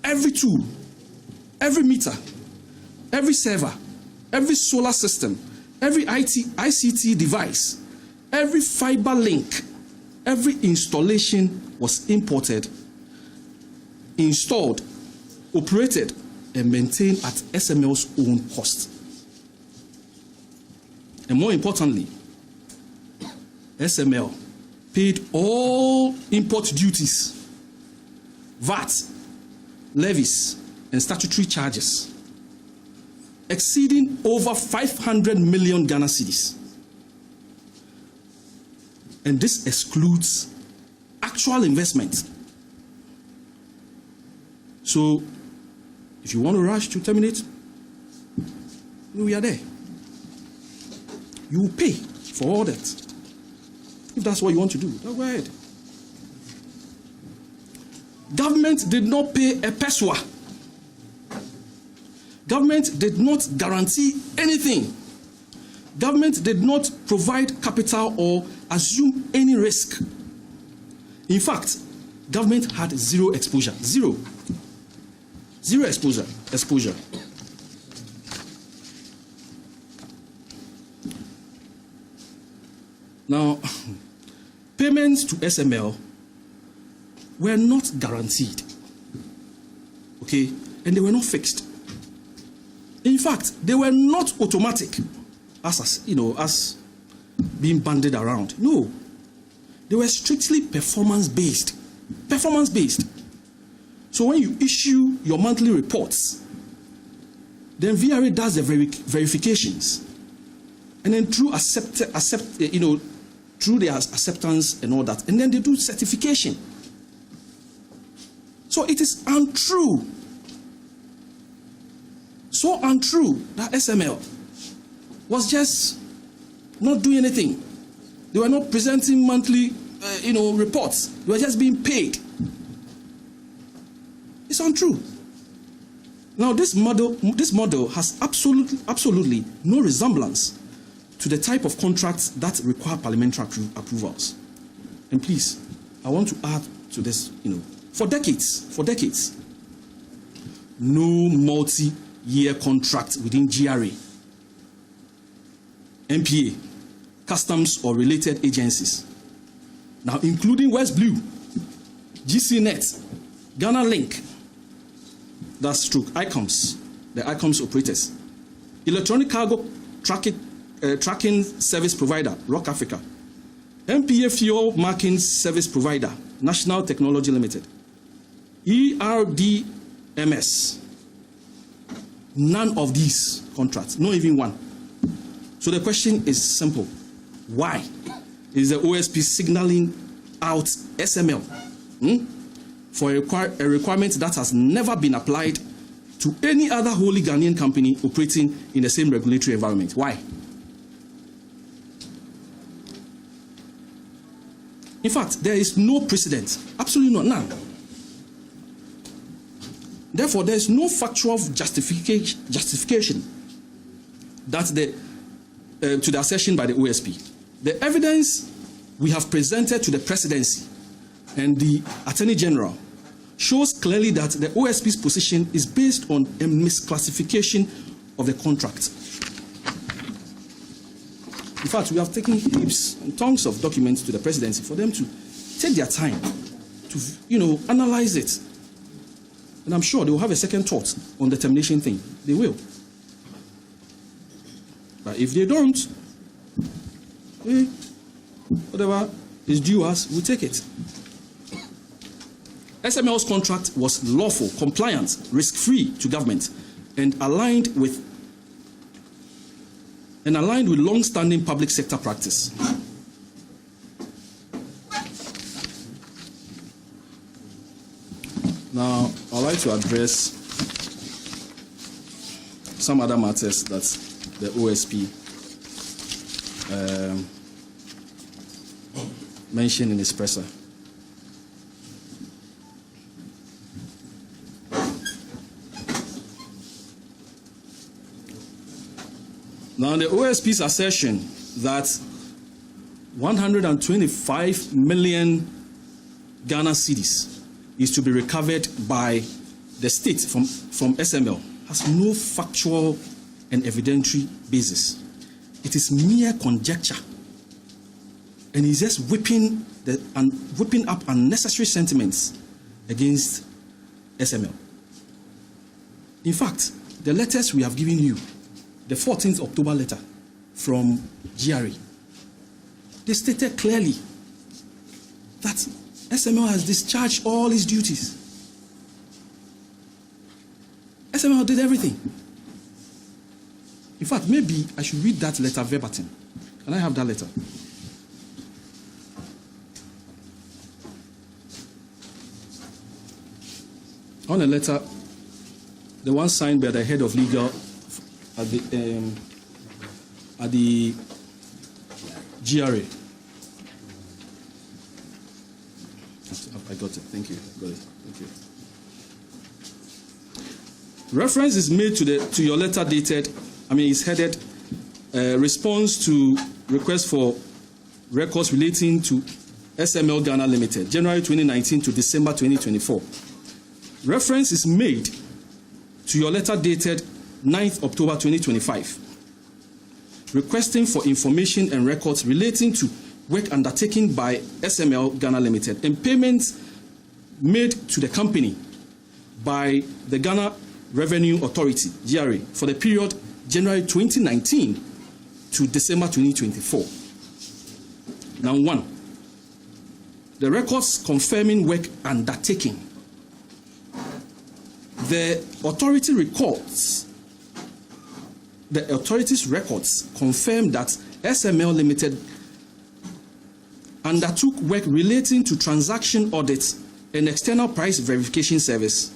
Every tool, every meter, every server, every solar system, every ICT device, every fiber link, every installation was imported, installed, operated, and maintained at SML's own cost. And more importantly, SML paid all import duties, VAT, levies, and statutory charges. exceeding over 500 million Ghana cedis. And this excludes actual investment. So, if you want to rush to terminate, we are there. You will pay for all that. If that's what you want to do, go ahead. Government did not pay a peswa. Government did not guarantee anything. Government did not provide capital or assume any risk. In fact, government had zero exposure. Zero exposure. Now, payments to SML were not guaranteed, okay, and they were not fixed. In fact, they were not automatic, as being banded around. No, they were strictly performance-based. Performance-based. So when you issue your monthly reports, then VRA does the verifications, and then through through their acceptance and all that, and then they do certification. So it is untrue. So untrue that SML was just not doing anything. They were not presenting monthly, reports. They were just being paid. It's untrue. Now, this model has absolutely no resemblance to the type of contracts that require parliamentary approvals. And please, I want to add to this, for decades, no multi-year contract within GRA, MPA, customs or related agencies, now including West Blue, GCNet, Ghana Link, that's true, ICOMS, the ICOMS operators, Electronic Cargo Tracking Service Provider, Rock Africa, MPA Fuel Marking Service Provider, National Technology Limited, ERDMS. None of these contracts, not even one. So the question is simple. Why is the OSP signaling out SML for a requirement that has never been applied to any other wholly Ghanaian company operating in the same regulatory environment? Why? In fact, there is no precedent, absolutely none. Therefore, there is no factual justification that to the assertion by the OSP. The evidence we have presented to the presidency and the Attorney General shows clearly that the OSP's position is based on a misclassification of the contract. In fact, we have taken heaps and tons of documents to the presidency for them to take their time to, analyze it. And I'm sure they will have a second thought on the termination thing. They will. But if they don't, whatever is due us, we'll take it. SML's contract was lawful, compliant, risk-free to government, and aligned with long-standing public sector practice. Now, I'd like to address some other matters that the OSP mentioned in his presser. Now, the OSP's assertion that 125 million Ghana cedis is to be recovered by the state from SML has no factual and evidentiary basis. It is mere conjecture, and he's just whipping up unnecessary sentiments against SML. In fact, the letters we have given you, the 14th October letter from GRA, they stated clearly that SML has discharged all its duties. SML did everything. In fact, maybe I should read that letter verbatim. Can I have that letter? On a letter, the one signed by the head of legal at the GRA. I got it. Thank you. Got it. Thank you. Reference is made to your letter dated. It's headed response to request for records relating to SML Ghana Limited, January 2019 to December 2024. Reference is made to your letter dated 9th October 2025, requesting for information and records relating to work undertaken by SML Ghana Limited and payments made to the company by the Ghana Revenue Authority, GRA, for the period January 2019 to December 2024. Now, 1. The records confirming work undertaking. The authority's records confirm that SML Limited undertook work relating to transaction audits and external price verification services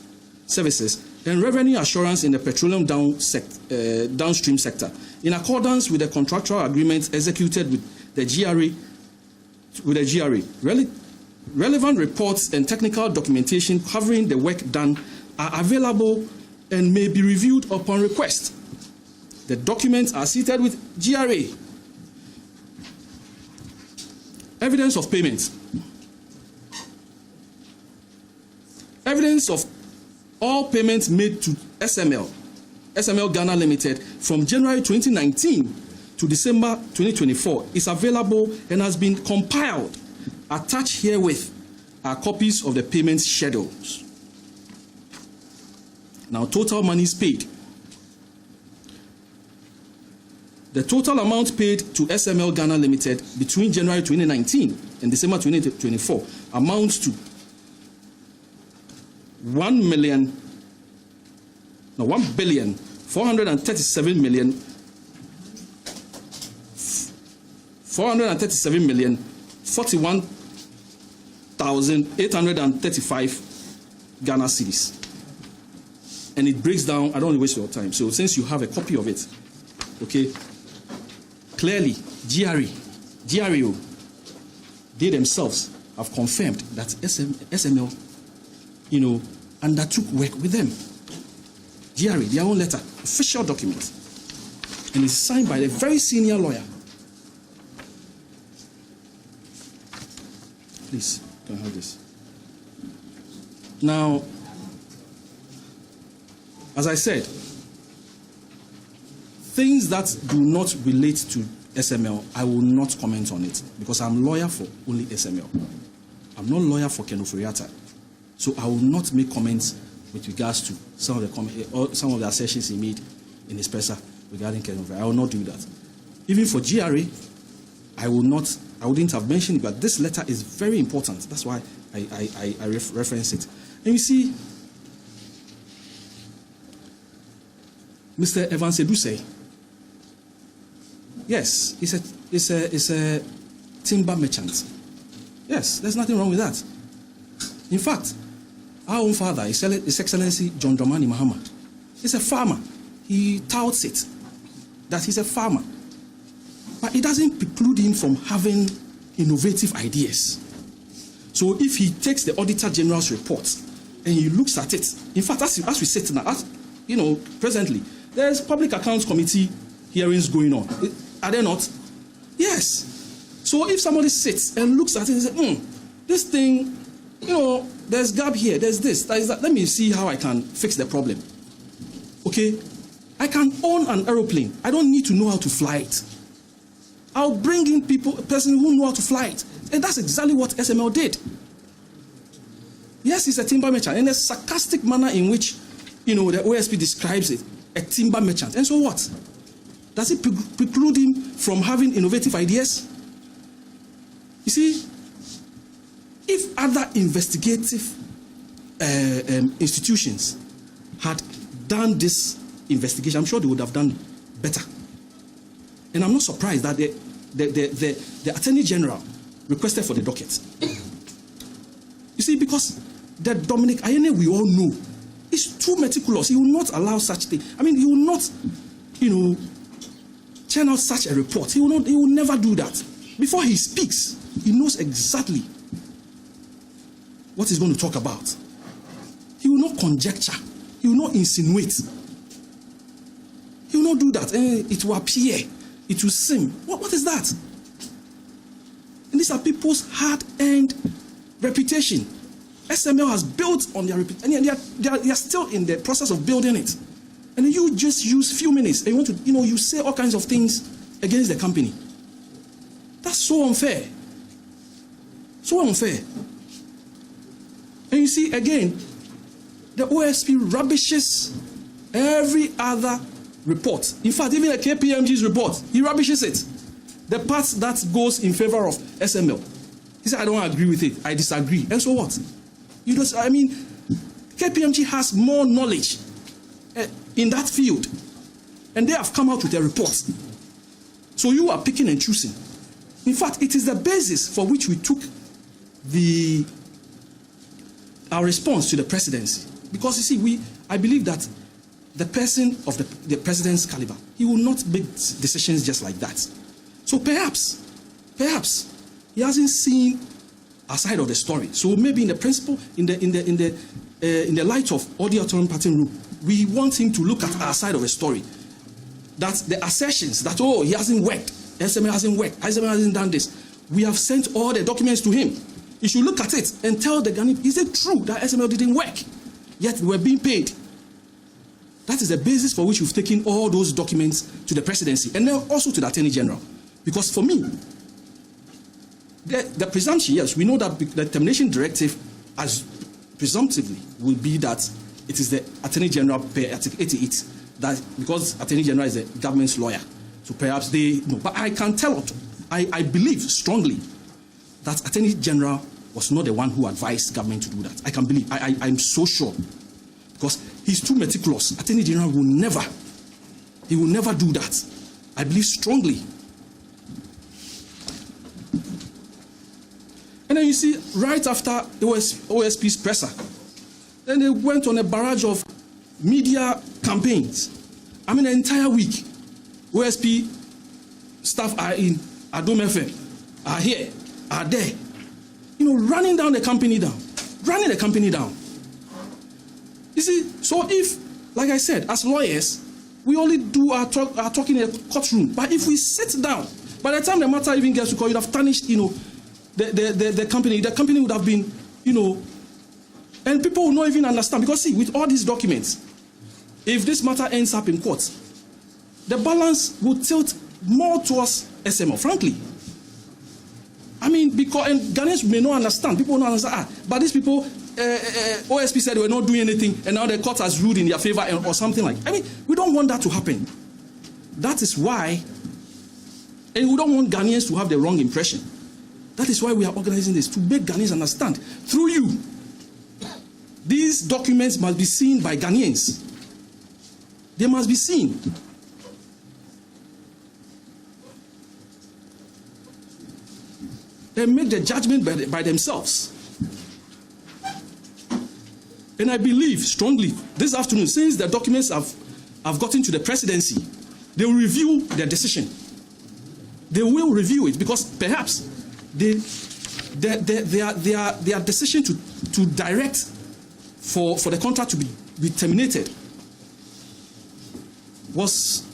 and revenue assurance in the petroleum downstream sector, in accordance with the contractual agreements executed with the GRA. Relevant reports and technical documentation covering the work done are available and may be reviewed upon request. The documents are cited with GRA. Evidence of payments. Evidence of all payments made to SML Ghana Limited from January 2019 to December 2024 is available and has been compiled. Attached herewith are copies of the payment schedules. Now, total monies paid. The total amount paid to SML Ghana Limited between January 2019 and December 2024 amounts to 1,437,041,835 Ghana cedis. And it breaks down. I don't want to waste your time. So since you have a copy of it, okay, clearly GRO, they themselves have confirmed that SML, undertook work with them. GRA, their own letter, official document, and it's signed by a very senior lawyer. Please, can I have this? Now, as I said, things that do not relate to SML, I will not comment on it because I'm lawyer for only SML. I'm not lawyer for Ken Ofori-Atta. So I will not make comments with regards to some of the assertions he made in his presser regarding Ken Ofori-Atta. I will not do that. Even for GRA, I wouldn't have mentioned it, but this letter is very important. That's why I reference it. And you see, Mr. Evans Edusei, yes, he's a timber merchant. Yes, there's nothing wrong with that. In fact, our own father, His Excellency John Dramani Mahama, is a farmer. He touts it that he's a farmer. But it doesn't preclude him from having innovative ideas. So if he takes the Auditor General's report and he looks at it, in fact, as we sit now, presently, there's Public Accounts Committee hearings going on. Are there not? Yes. So if somebody sits and looks at it and says, this thing, there's gap here, there's this, there's that. Let me see how I can fix the problem. Okay? I can own an aeroplane. I don't need to know how to fly it. I'll bring in a person who know how to fly it. And that's exactly what SML did. Yes, he's a timber merchant. In a sarcastic manner in which, the OSP describes it, a timber merchant. And so what? Does it preclude him from having innovative ideas? You see, if other investigative institutions had done this investigation, I'm sure they would have done better. And I'm not surprised that the Attorney General requested for the docket. You see, because the Dominic Ayene we all know is too meticulous. He will not allow such thing. I mean, he will not, churn out such a report. He will never do that. Before he speaks, he knows exactly what he's going to talk about. He will not conjecture. He will not insinuate. He will not do that. It will appear. It will seem. What is that? And these are people's hard-earned reputation. SML has built on their reputation, and they are still in the process of building it. And then you just use few minutes, and you want to, you say all kinds of things against the company. That's so unfair. So unfair. And you see, again, the OSP rubbishes every other report. In fact, even the KPMG's report, he rubbishes it. The part that goes in favor of SML. He said, I don't agree with it. I disagree. And so what? KPMG has more knowledge in that field. And they have come out with a report. So you are picking and choosing. In fact, it is the basis for which we took our response to the presidency. Because you see, I believe that the person of the president's caliber, he will not make decisions just like that. So perhaps he hasn't seen our side of the story. So maybe in the principle, in the light of all the autonomous party rule, we want him to look at our side of the story. That the assertions that he hasn't worked, SML hasn't worked, SML hasn't done this. We have sent all the documents to him. He should look at it and tell the Ghanaian, is it true that SML didn't work? Yet we were being paid. That is the basis for which we've taken all those documents to the presidency and then also to the Attorney General. Because for me, the presumption, yes, we know that the termination directive, as presumptively, will be that it is the Attorney General per Article 88, that because Attorney General is the government's lawyer. So perhaps they know. But I can tell, I believe strongly that Attorney General was not the one who advised government to do that. I can believe, I'm so sure. Because he's too meticulous. Attorney General will never do that. I believe strongly. And then you see, right after the OSP's presser, then they went on a barrage of media campaigns. I mean, the entire week, OSP staff are in Adom FM, are here, are there, running the company down. You see, so if, like I said, as lawyers, we only do our talking in a courtroom. But if we sit down, by the time the matter even gets to court, you'd have tarnished, the company would have been, and people will not even understand. Because see, with all these documents, if this matter ends up in court, the balance will tilt more towards SML, frankly. I mean, because, and Ghanaians may not understand, people will not understand, but these people, OSP said they were not doing anything, and now the court has ruled in their favor or something like that. I mean, we don't want that to happen. That is why, and we don't want Ghanaians to have the wrong impression. That is why we are organizing this, to make Ghanaians understand. Through you, these documents must be seen by Ghanaians. They must be seen. They make the judgment by themselves. And I believe strongly this afternoon, since the documents have gotten to the presidency, they will review their decision. They will review it because perhaps their decision to direct for the contract to be terminated was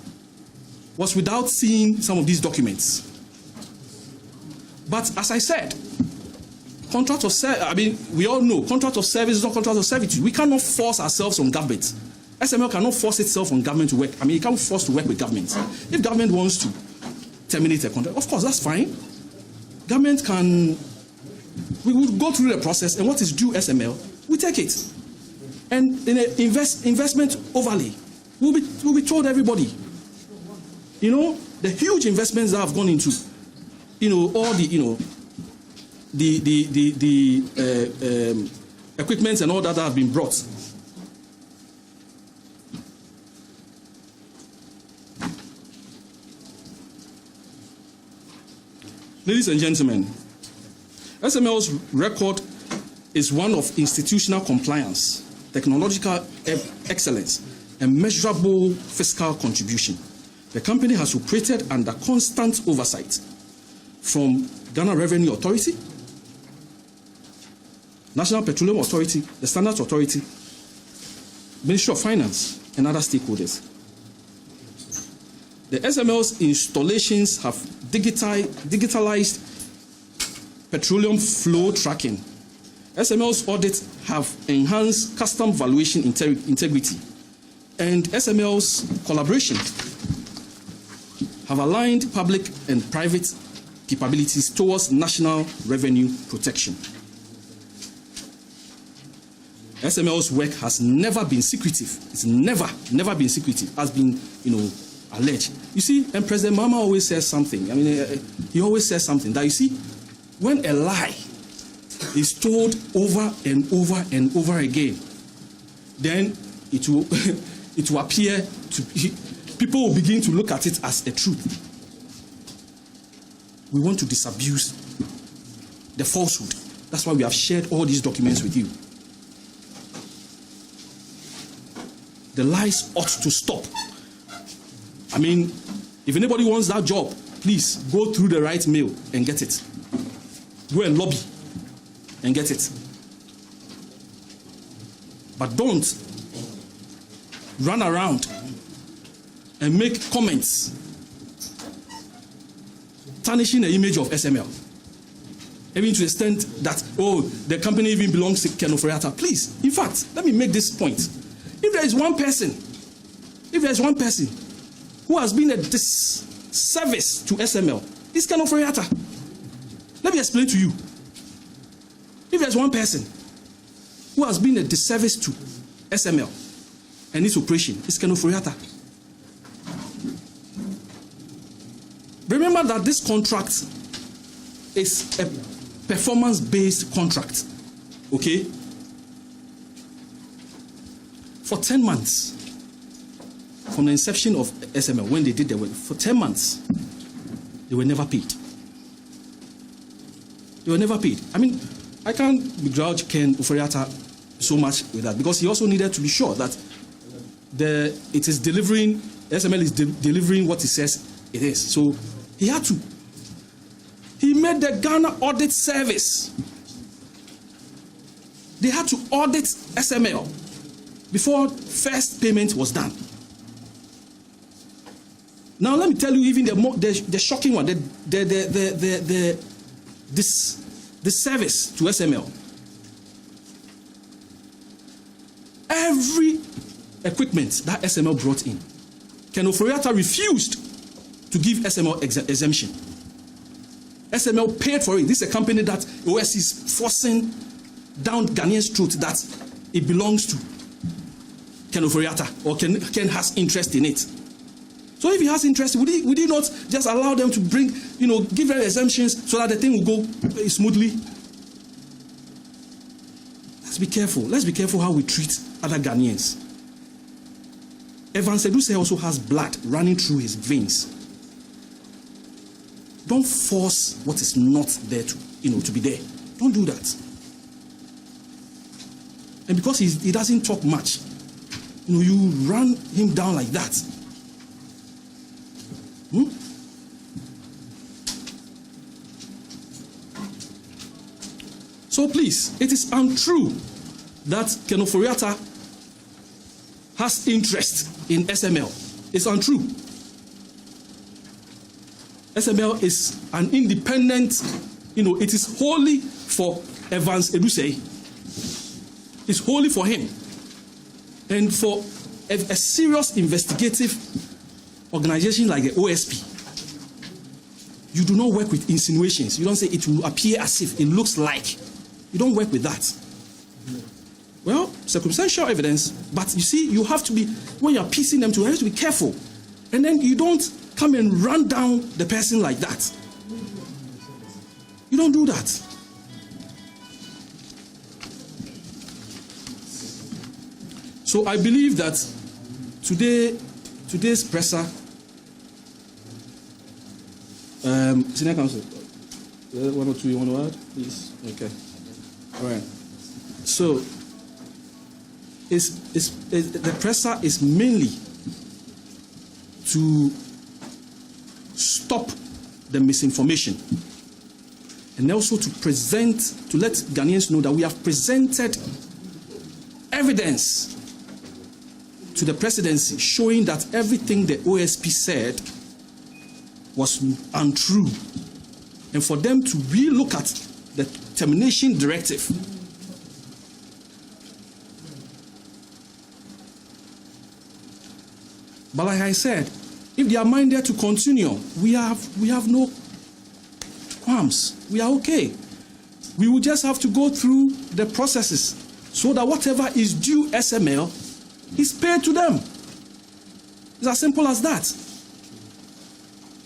without seeing some of these documents. But as I said, contract of service, I mean, we all know contract of service is not contract of servitude. We cannot force ourselves on government. SML cannot force itself on government to work. I mean, it can't force to work with government. If government wants to terminate a contract, of course, that's fine. Government can, we will go through the process, and what is due SML, we take it. And in an investment overlay, will be told everybody. The huge investments that have gone into, all the, the equipment and all that have been brought. Ladies and gentlemen, SML's record is one of institutional compliance, technological excellence, and measurable fiscal contribution. The company has operated under constant oversight from Ghana Revenue Authority, National Petroleum Authority, the Standards Authority, Ministry of Finance, and other stakeholders. The SML's installations have digitalized petroleum flow tracking. SML's audits have enhanced custom valuation integrity, and SML's collaboration have aligned public and private capabilities towards national revenue protection. SML's work has never been secretive. It's never been secretive, has been, alleged. You see, and President Mahama always says something. I mean, he always says something that, you see, when a lie is told over and over and over again, then it will it will appear to be, people will begin to look at it as a truth. We want to disabuse the falsehood. That's why we have shared all these documents with you. The lies ought to stop. I mean, if anybody wants that job, please go through the right mail and get it. Go and lobby and get it. But don't run around and make comments tarnishing the image of SML. Even to the extent that, the company even belongs to Ken Ofori-Atta. Please, in fact, let me make this point. If there is one person who has been a disservice to SML, it's Ken Ofori-Atta. Let me explain to you. If there's one person who has been a disservice to SML and its operation, it's Ken Ofori-Atta. Remember that this contract is a performance-based contract, okay? For 10 months, from the inception of SML, when they did their work, for 10 months, they were never paid. They were never paid. I mean, I can't begrudge Ken Ofori-Atta so much with that, because he also needed to be sure that SML is delivering what he says it is. So he had to. He made the Ghana Audit Service. They had to audit SML before first payment was done. Now let me tell you even the shocking one, the service to SML. Every equipment that SML brought in, Ken Ofori-Atta refused to give SML exemption. SML paid for it. This is a company that OSP is forcing down Ghanaians' throat that it belongs to Ken Ofori-Atta, or Ken has interest in it. So if he has interest, would he not just allow them to bring, give them exemptions so that the thing will go smoothly? Let's be careful. Let's be careful how we treat other Ghanaians. Evan Seduse also has blood running through his veins. Don't force what is not there to be there. Don't do that. And because he doesn't talk much, you run him down like that. So please, it is untrue that Ken Ofori-Atta has interest in SML. It's untrue. SML is an independent, it is wholly for Evans Edusei. It's wholly for him. And for a serious investigative organization like the OSP, you do not work with insinuations. You don't say it will appear as if, it looks like. You don't work with that. Well, circumstantial evidence, but you see, you have to be, when you're piecing them together, you have to be careful. And then you don't come and run down the person like that. You don't do that. So I believe that today's presser, Senior Counsel, One or two you want to add, please? Okay. All right. So, the presser is mainly to stop the misinformation and also to let Ghanaians know that we have presented evidence to the presidency showing that everything the OSP said was untrue, and for them to relook at the termination directive. But like I said, if they are minded to continue, we have no qualms. We are okay. We will just have to go through the processes so that whatever is due SML is paid to them. It's as simple as that.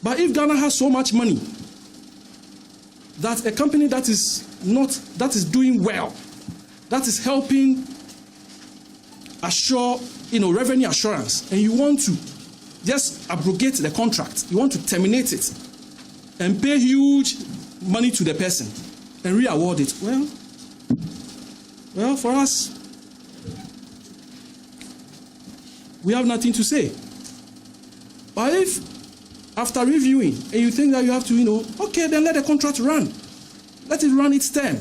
But if Ghana has so much money that a company that is doing well, that is helping assure, revenue assurance, and you want to just abrogate the contract, you want to terminate it and pay huge money to the person and re-award it, well, for us, we have nothing to say. But if after reviewing and you think that you have to, okay, then let the contract run. Let it run its term.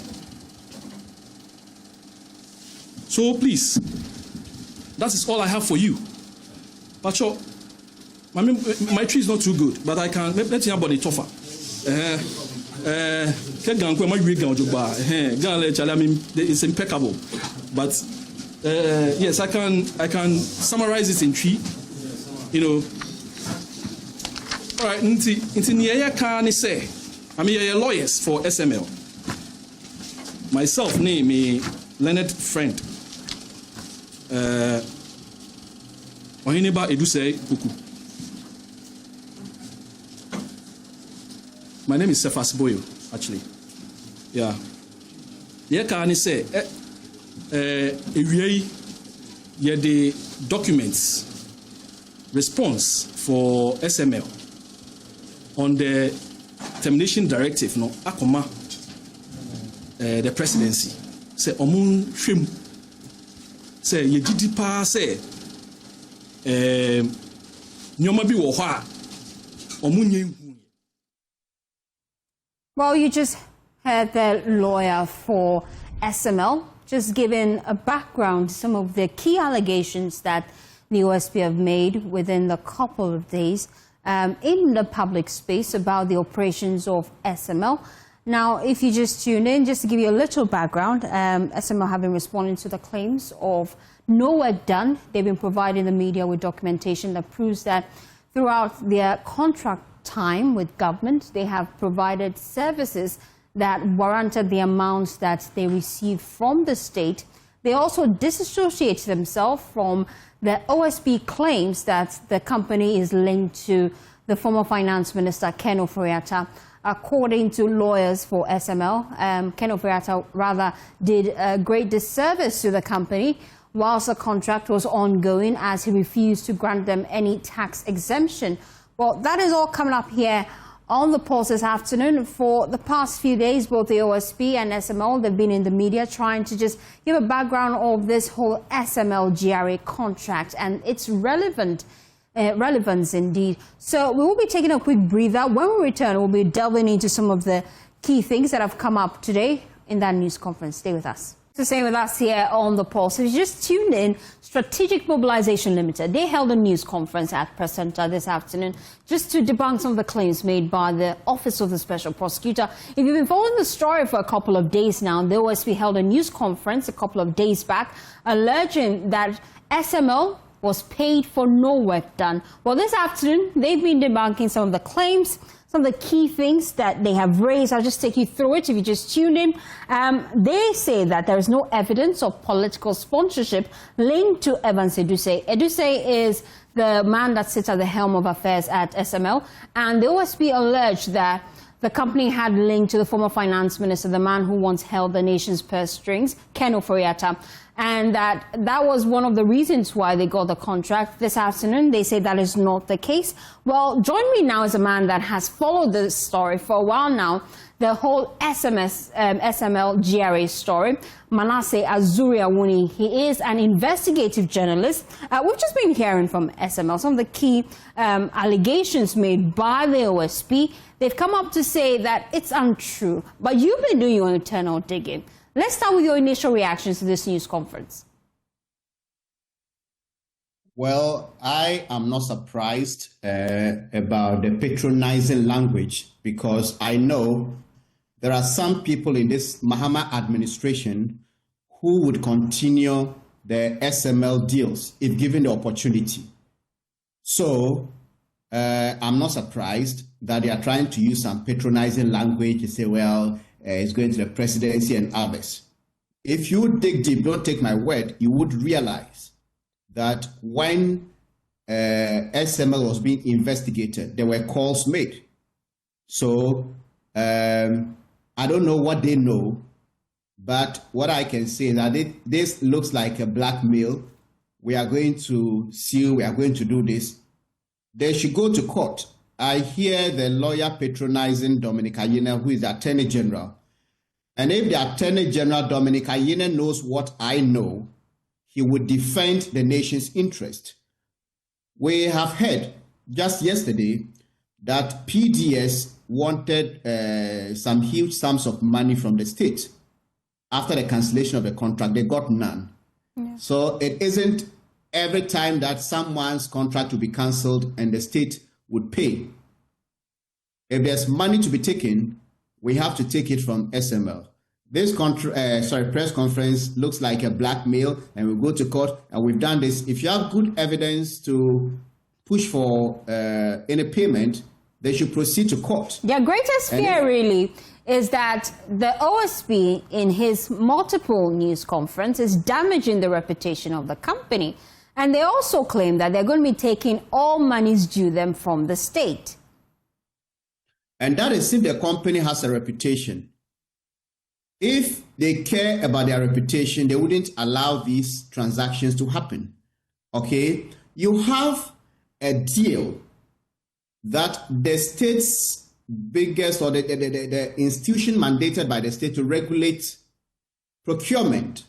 So please, that is all I have for you. But sure, my tree is not too good, but I can let you about the tougher. It's impeccable. But yes, I can summarize it in three. All right, I'm lawyers for SML. Myself, name a Leonard Friend. My name is Cephas Boyo, actually. Yeah. Can say the documents response for SML on the termination directive, akoma the presidency. Say omun shim. Say ye didi pa say nyoma bi wo ho a omun. Well, you just heard the lawyer for SML just giving a background to some of the key allegations that the OSP have made within the couple of days in the public space about the operations of SML. Now, if you just tune in, just to give you a little background, SML have been responding to the claims of no work done. They've been providing the media with documentation that proves that throughout their contract time with government, they have provided services that warranted the amounts that they received from the state. They also disassociate themselves from the OSP claims that the company is linked to the former finance minister, Ken Ofori-Atta. According to lawyers for SML, Ken Ofori-Atta rather did a great disservice to the company whilst the contract was ongoing, as he refused to grant them any tax exemption. Well, that is all coming up here on the Pulse this afternoon. For the past few days, both the OSP and SML, they've been in the media trying to just give a background of this whole SML GRA contract and its relevance indeed. So we will be taking a quick breather. When we return, we'll be delving into some of the key things that have come up today in that news conference. Stay with us. To stay with us here on the Pulse. If you just tuned in, Strategic Mobilization Limited, they held a news conference at Press Center this afternoon just to debunk some of the claims made by the Office of the Special Prosecutor. If you've been following the story for a couple of days now, the OSP held a news conference a couple of days back alleging that SML was paid for no work done. Well, this afternoon, they've been debunking some of the claims, some of the key things that they have raised. I'll just take you through it if you just tuned in. They say that there is no evidence of political sponsorship linked to Evans Edusei. Edusei is the man that sits at the helm of affairs at SML, and the OSP alleged that the company had linked to the former finance minister, the man who once held the nation's purse strings, Ken Ofori-Atta, and that was one of the reasons why they got the contract. This afternoon, they say that is not the case. Well, join me now is a man that has followed this story for a while now. the whole SML GRA story. Manasseh Azuri-Awuni, he is an investigative journalist. We've just been hearing from SML some of the key allegations made by the OSP. They've come up to say that it's untrue, but you've been doing your internal digging. Let's start with your initial reactions to this news conference. Well, I am not surprised about the patronizing language, because I know there are some people in this Mahama administration who would continue the SML deals if given the opportunity. So I'm not surprised that they are trying to use some patronizing language to say, well, it's going to the presidency and others. If you dig deep, don't take my word, you would realize that when SML was being investigated, there were calls made. So I don't know what they know, but what I can say is that this looks like a blackmail. We are going to sue, we are going to do this. They should go to court. I hear the lawyer patronizing Dominic Ayine, who is the Attorney General. And if the Attorney General, Dominic Ayine, knows what I know, he would defend the nation's interest. We have heard just yesterday that PDS wanted some huge sums of money from the state. After the cancellation of the contract, they got none. Yeah. So it isn't every time that someone's contract will be cancelled and the state would pay. If there's money to be taken, we have to take it from SML. This press conference looks like a blackmail, and we'll go to court, and we've done this. If you have good evidence to push for any payment, they should proceed to court. Their greatest fear really is that the OSP, in his multiple news conference, is damaging the reputation of the company. And they also claim that they're going to be taking all monies due them from the state. And that is if the company has a reputation. If they care about their reputation, they wouldn't allow these transactions to happen. Okay? You have a deal that the state's biggest, or the institution mandated by the state to regulate procurement,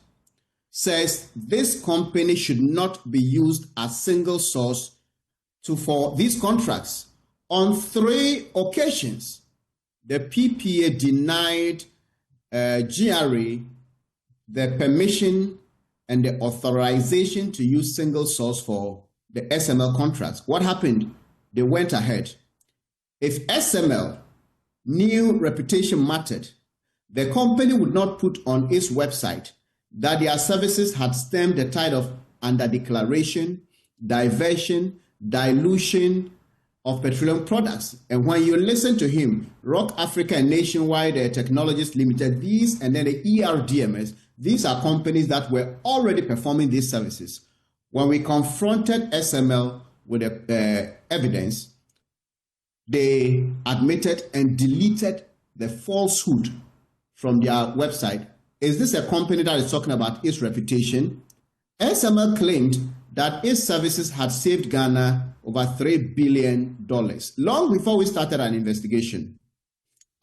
says this company should not be used as single source for these contracts. On 3 occasions, the PPA denied GRA the permission and the authorization to use single source for the SML contracts. What happened? They went ahead. If SML knew reputation mattered, the company would not put on its website that their services had stemmed the tide of under-declaration, diversion, dilution of petroleum products. And when you listen to him, Rock Africa and Nationwide Technologies Limited, these and then the ERDMS, these are companies that were already performing these services. When we confronted SML with the evidence, they admitted and deleted the falsehood from their website. Is this a company that is talking about its reputation? SML claimed that its services had saved Ghana over $3 billion. Long before we started an investigation,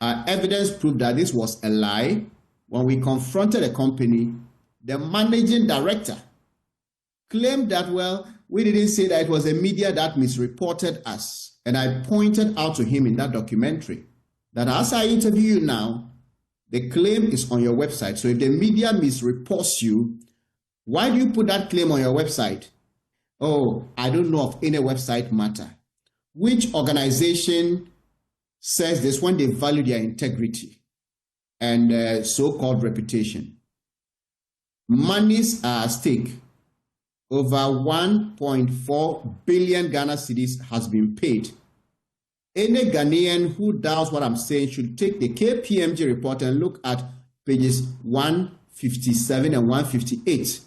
our evidence proved that this was a lie. When we confronted the company, the managing director claimed that, well, we didn't say that, it was a media that misreported us. And I pointed out to him in that documentary that as I interview you now, the claim is on your website. So if the media misreports you, why do you put that claim on your website? Oh, I don't know of any website matter. Which organization says this when they value their integrity and so-called reputation? Monies are at stake. Over 1.4 billion Ghana cedis has been paid. Any Ghanaian who doubts what I'm saying should take the KPMG report and look at pages 157 and 158.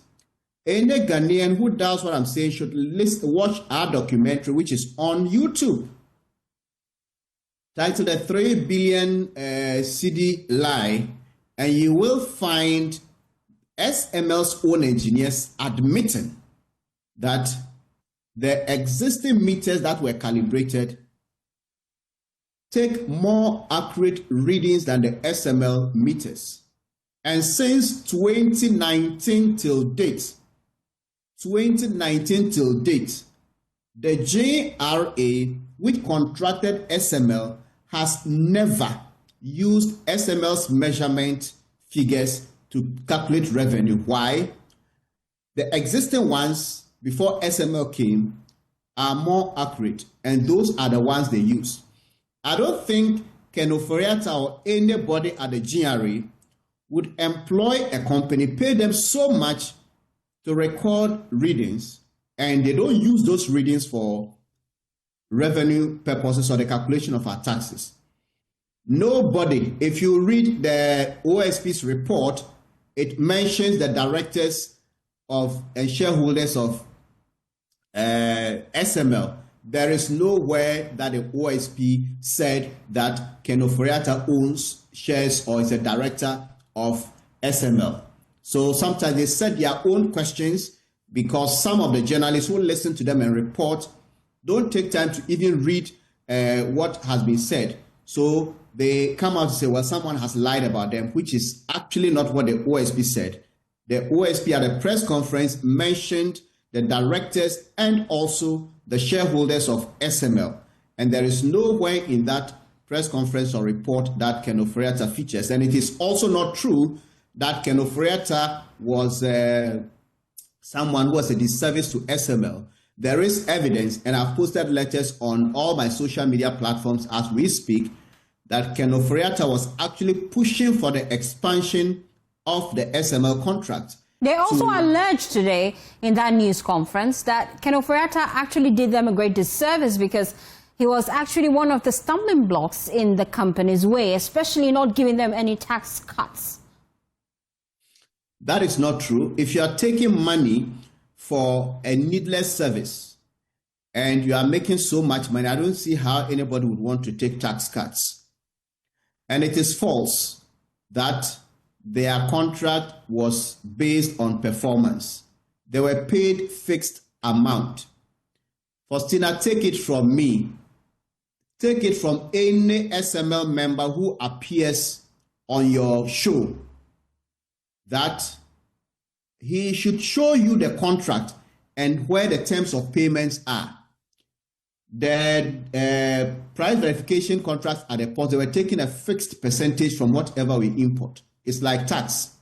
Any Ghanaian who doubts what I'm saying should watch our documentary, which is on YouTube, titled The 3 Billion CD Lie, and you will find SML's own engineers admitting that the existing meters that were calibrated take more accurate readings than the SML meters. And since 2019 till date, the JRA, which contracted SML, has never used SML's measurement figures to calculate revenue. Why? The existing ones before SML came are more accurate, and those are the ones they use. I don't think Ken Ofori-Atta or anybody at the GRA would employ a company, pay them so much to record readings, and they don't use those readings for revenue purposes or the calculation of our taxes. Nobody, if you read the OSP's report, it mentions the directors of and shareholders of SML. There is nowhere that the OSP said that Ken Ofori-Atta owns shares or is a director of SML. So sometimes they set their own questions because some of the journalists who listen to them and report don't take time to even read what has been said. So they come out and say, well, someone has lied about them, which is actually not what the OSP said. The OSP at a press conference mentioned the directors and also the shareholders of SML. And there is nowhere in that press conference or report that Ken Ofori-Atta features. And it is also not true that Ken Ofori-Atta was someone who was a disservice to SML. There is evidence, and I've posted letters on all my social media platforms as we speak, that Ken Ofori-Atta was actually pushing for the expansion of the SML contract. They also alleged today in that news conference that Ken Ofori-Atta actually did them a great disservice because he was actually one of the stumbling blocks in the company's way, especially not giving them any tax cuts. That is not true. If you are taking money for a needless service and you are making so much money, I don't see how anybody would want to take tax cuts. And it is false that their contract was based on performance. They were paid fixed amount. Faustina, take it from me. Take it from any SML member who appears on your show that he should show you the contract and where the terms of payments are. The price verification contracts at the port, they were taking a fixed percentage from whatever we import. It's like tax.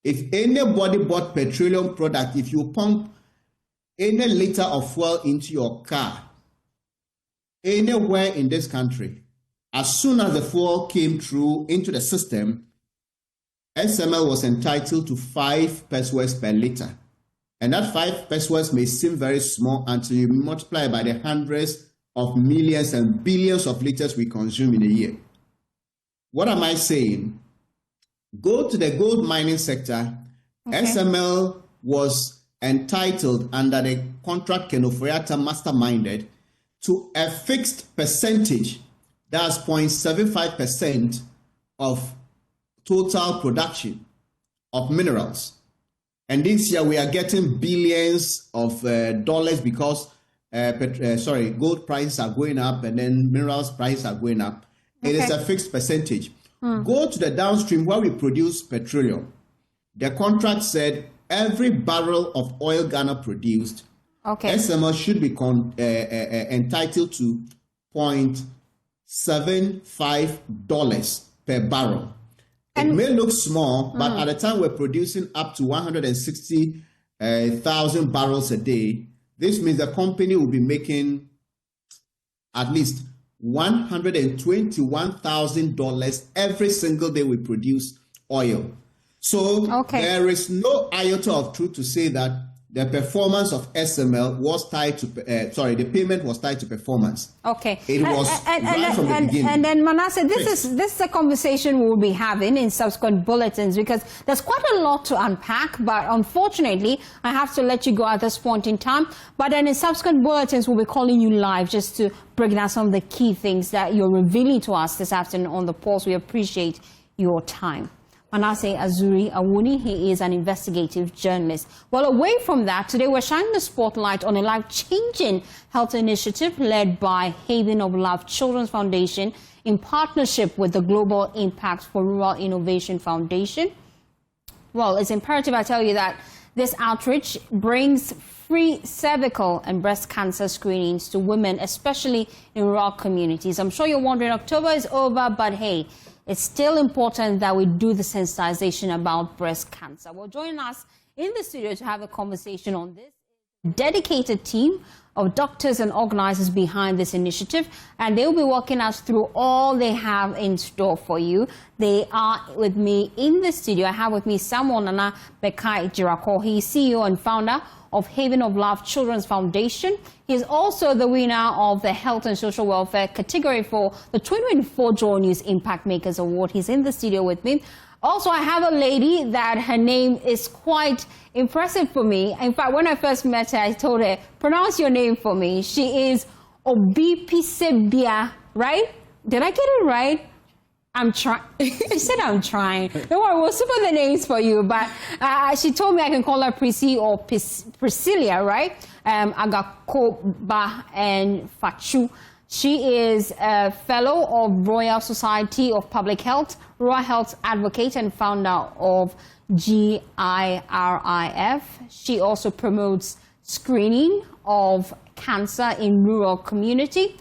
If anybody bought petroleum product, if you pump any liter of fuel into your car, anywhere in this country, as soon as the fuel came through into the system, SML was entitled to 5 pesos per liter. And that 5 pesos may seem very small until you multiply by the hundreds of millions and billions of liters we consume in a year. What am I saying? Go to the gold mining sector. Okay. SML was entitled under the contract Ken Ofori-Atta masterminded to a fixed percentage, that's 0.75% of total production of minerals. And this year we are getting billions of dollars because gold prices are going up and then minerals prices are going up. Okay. It is a fixed percentage. Go to the downstream where we produce petroleum. The contract said every barrel of oil Ghana produced, SML should be entitled to $0.75 per barrel. It may look small, but at the time we're producing up to 160,000 barrels a day. This means the company will be making at least $121,000 every single day we produce oil. So there is no iota of truth to say that the performance of SML was tied to, the payment was tied to performance. Okay. It was right from the beginning. And then Manasseh, this is a conversation we'll be having in subsequent bulletins because there's quite a lot to unpack, but unfortunately, I have to let you go at this point in time. But then in subsequent bulletins, we'll be calling you live just to break down some of the key things that you're revealing to us this afternoon on the Pulse. We appreciate your time. Manasseh Azuri Awuni. He is an investigative journalist. Well, away from that, today we're shining the spotlight on a life-changing health initiative led by Haven of Love Children's Foundation in partnership with the Global Impact for Rural Innovation Foundation. Well, it's imperative I tell you that this outreach brings free cervical and breast cancer screenings to women, especially in rural communities. I'm sure you're wondering, October is over, but hey, it's still important that we do the sensitization about breast cancer. Well, joining us in the studio to have a conversation on this, dedicated team of doctors and organizers behind this initiative, and they'll be walking us through all they have in store for you. They are with me in the studio. I have with me Samuel Nana Bekai Jirako. He is CEO and founder of Haven of Love Children's Foundation. He is also the winner of the Health and Social Welfare category for the 2024 JoyNews Impact Makers Award. He's in the studio with me. Also, I have a lady that her name is quite impressive for me. In fact, when I first met her, I told her, pronounce your name for me. She is Obipisebia, right? Did I get it right? I'm trying. She said I'm trying. Don't worry, we'll super the names for you. But she told me I can call her Prissy or Priscilla, right? Agakoba and Fachu. She is a fellow of Royal Society of Public Health, rural health advocate and founder of GIRIF. She also promotes screening of cancer in rural community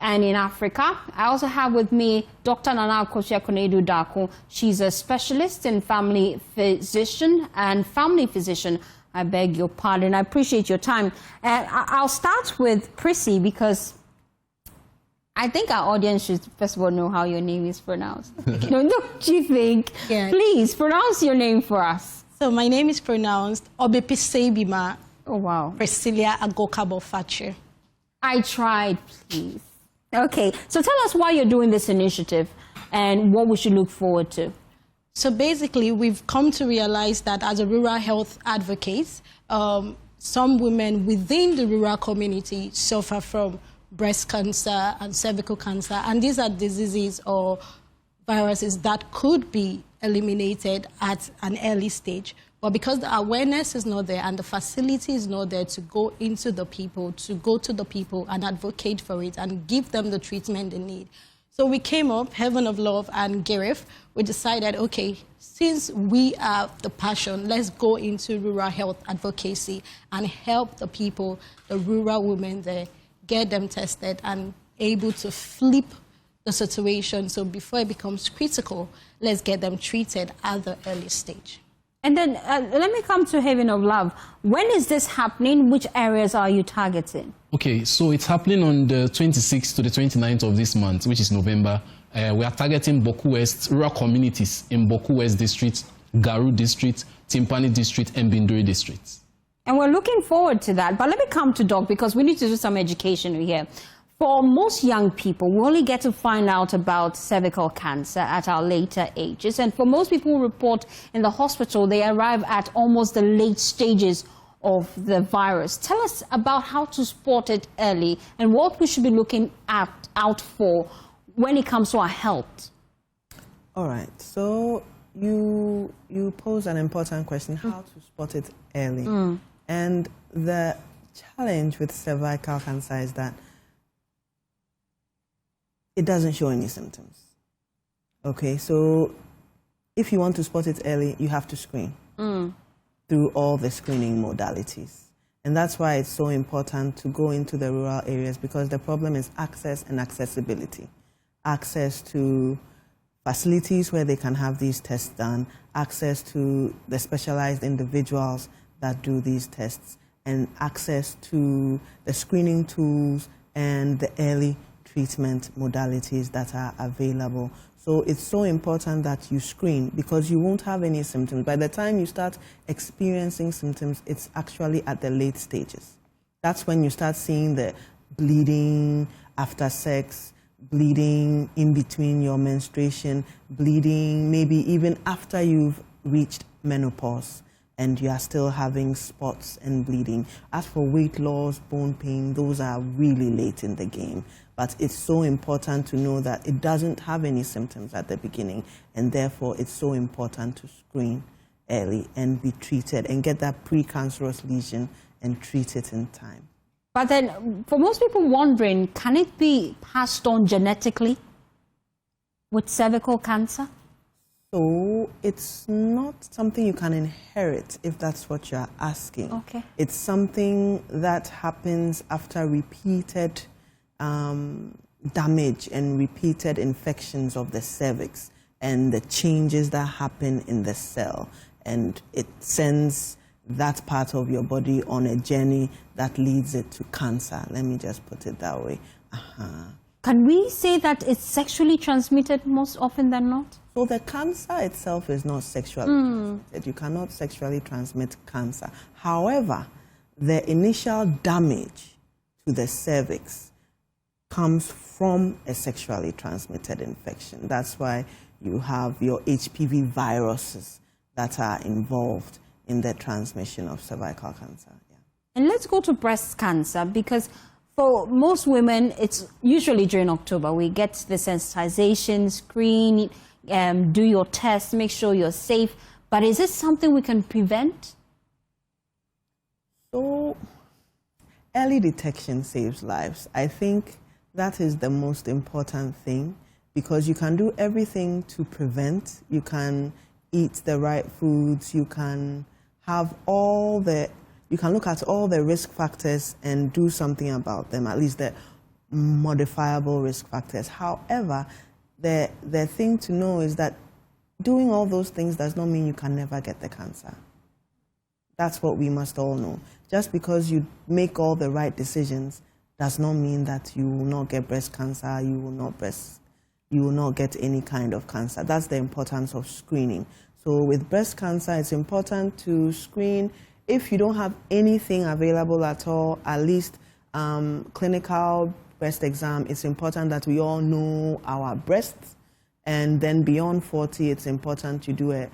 and in Africa. I also have with me Dr. Nana Akosua-Konadu Darko. She's a specialist in family physician and family physician. I beg your pardon. I appreciate your time. I'll start with Prissy because I think our audience should first of all know how your name is pronounced. Don't you think? Yeah. Please pronounce your name for us. So my name is pronounced Obipisebima. Oh wow. Priscilla Agokabo Fache. I tried, please. Okay, so tell us why you're doing this initiative and what we should look forward to. So basically, we've come to realize that as a rural health advocate, some women within the rural community suffer from breast cancer and cervical cancer, and these are diseases or viruses that could be eliminated at an early stage. But because the awareness is not there and the facility is not there to go into the people, to go to the people and advocate for it and give them the treatment they need. So we came up, Heaven of Love and GIRIF, we decided, okay, since we have the passion, let's go into rural health advocacy and help the people, the rural women there, get them tested and able to flip the situation. So before it becomes critical, let's get them treated at the early stage. And then let me come to Haven of Love. When is this happening? Which areas are you targeting? Okay, so it's happening on the 26th to the 29th of this month, which is November. We are targeting Boku West, rural communities in Boku West District, Garu District, Timpani District, and Binduri District. And we're looking forward to that. But let me come to Doc because we need to do some education here. For most young people, we only get to find out about cervical cancer at our later ages. And for most people who report in the hospital, they arrive at almost the late stages of the virus. Tell us about how to spot it early and what we should be looking out for when it comes to our health. All right. So you pose an important question, how to spot it early. And the challenge with cervical cancer is that it doesn't show any symptoms. Okay, so if you want to spot it early, you have to screen through all the screening modalities. And that's why it's so important to go into the rural areas, because the problem is access and accessibility. Access to facilities where they can have these tests done, access to the specialized individuals that do these tests, and access to the screening tools and the early treatment modalities that are available. So it's so important that you screen, because you won't have any symptoms. By the time you start experiencing symptoms, it's actually at the late stages. That's when you start seeing the bleeding after sex, bleeding in between your menstruation, bleeding maybe even after you've reached menopause and you are still having spots and bleeding. As for weight loss, bone pain, those are really late in the game. But it's so important to know that it doesn't have any symptoms at the beginning, and therefore it's so important to screen early and be treated and get that precancerous lesion and treat it in time. But then, for most people wondering, can it be passed on genetically with cervical cancer? So it's not something you can inherit, if that's what you're asking. Okay. It's something that happens after repeated damage and repeated infections of the cervix and the changes that happen in the cell. And it sends that part of your body on a journey that leads it to cancer. Let me just put it that way. Can we say that it's sexually transmitted most often than not? So the cancer itself is not sexually transmitted. You cannot sexually transmit cancer. However, the initial damage to the cervix comes from a sexually transmitted infection. That's why you have your HPV viruses that are involved in the transmission of cervical cancer. Yeah. And let's go to breast cancer, because for most women, it's usually during October. We get the sensitization, screen, do your test, make sure you're safe. But is this something we can prevent? So, early detection saves lives. I think that is the most important thing, because you can do everything to prevent. You can eat the right foods, you can have you can look at all the risk factors and do something about them, at least the modifiable risk factors. However, the thing to know is that doing all those things does not mean you can never get the cancer. That's what we must all know. Just because you make all the right decisions does not mean that you will not get breast cancer, you will not get any kind of cancer. That's the importance of screening. So with breast cancer, it's important to screen. If you don't have anything available at all, at least clinical breast exam, it's important that we all know our breasts. And then beyond 40, it's important to do a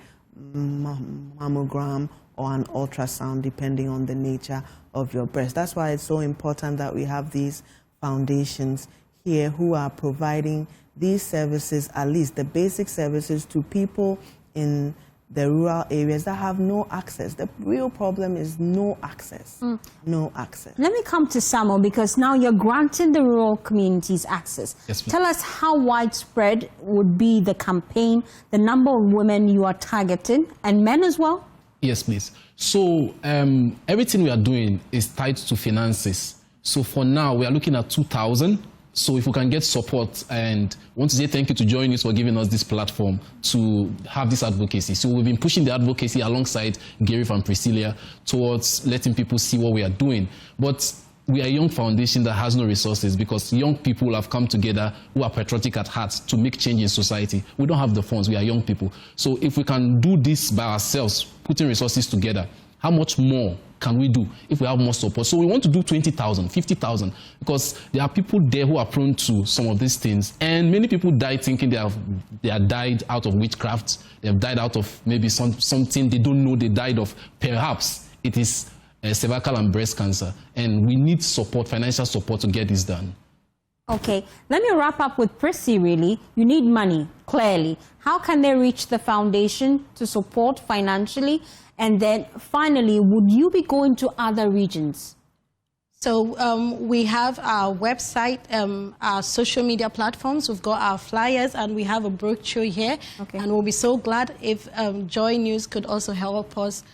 mammogram or an ultrasound, depending on the nature of your breast. That's why it's so important that we have these foundations here who are providing these services, at least the basic services, to people in the rural areas that have no access. The real problem is no access. No access. Let me come to Samuel, because now you're granting the rural communities access. Yes, please. Tell us how widespread would be the campaign, the number of women you are targeting, and men as well? Yes, please. So everything we are doing is tied to finances. So for now, we are looking at 2,000. So if we can get support, and want to say thank you to JoyNews for giving us this platform to have this advocacy. So we've been pushing the advocacy alongside Gareth and Priscilla towards letting people see what we are doing. But we are a young foundation that has no resources, because young people have come together who are patriotic at heart to make change in society. We don't have the funds. We are young people. So if we can do this by ourselves, putting resources together, how much more can we do if we have more support? So we want to do 20,000, 50,000, because there are people there who are prone to some of these things. And many people die thinking they have died out of witchcraft. They have died out of maybe something they don't know they died of. Perhaps it is cervical and breast cancer. And we need support, financial support, to get this done. Okay, let me wrap up with Prissy, really. You need money, clearly. How can they reach the foundation to support financially? And then finally, would you be going to other regions? So we have our website, our social media platforms. We've got our flyers, and we have a brochure here. Okay. And we'll be so glad if JoyNews could also help us,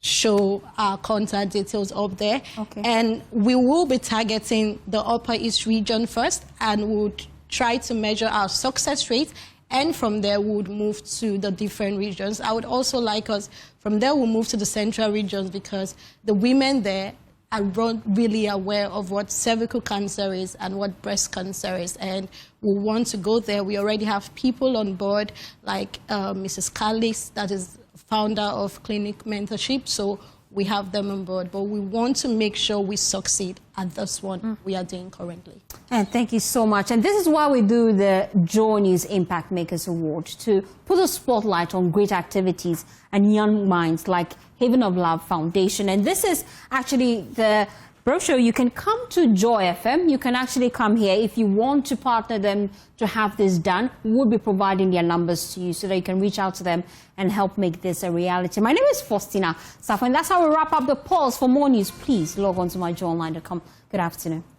show our contact details up there. Okay. And we will be targeting the Upper East region first, and we'll try to measure our success rate. And from there, we would move to the different regions. I would also like us, from there, we'll move to the central regions, because the women there are really aware of what cervical cancer is and what breast cancer is. And we want to go there. We already have people on board, like Mrs. Callis, that is founder of Clinic Mentorship. So we have them on board. But we want to make sure we succeed at this one we are doing currently. And thank you so much. And this is why we do the JoyNews Impact Makers Award, to put a spotlight on great activities and young minds like Haven of Love Foundation. And this is actually the brochure, you can come to Joy FM. You can actually come here if you want to partner them to have this done. We'll be providing their numbers to you so that you can reach out to them and help make this a reality. My name is Faustina Safo, and that's how we wrap up the pulse. For more news, please log on to myjoyonline.com. Good afternoon.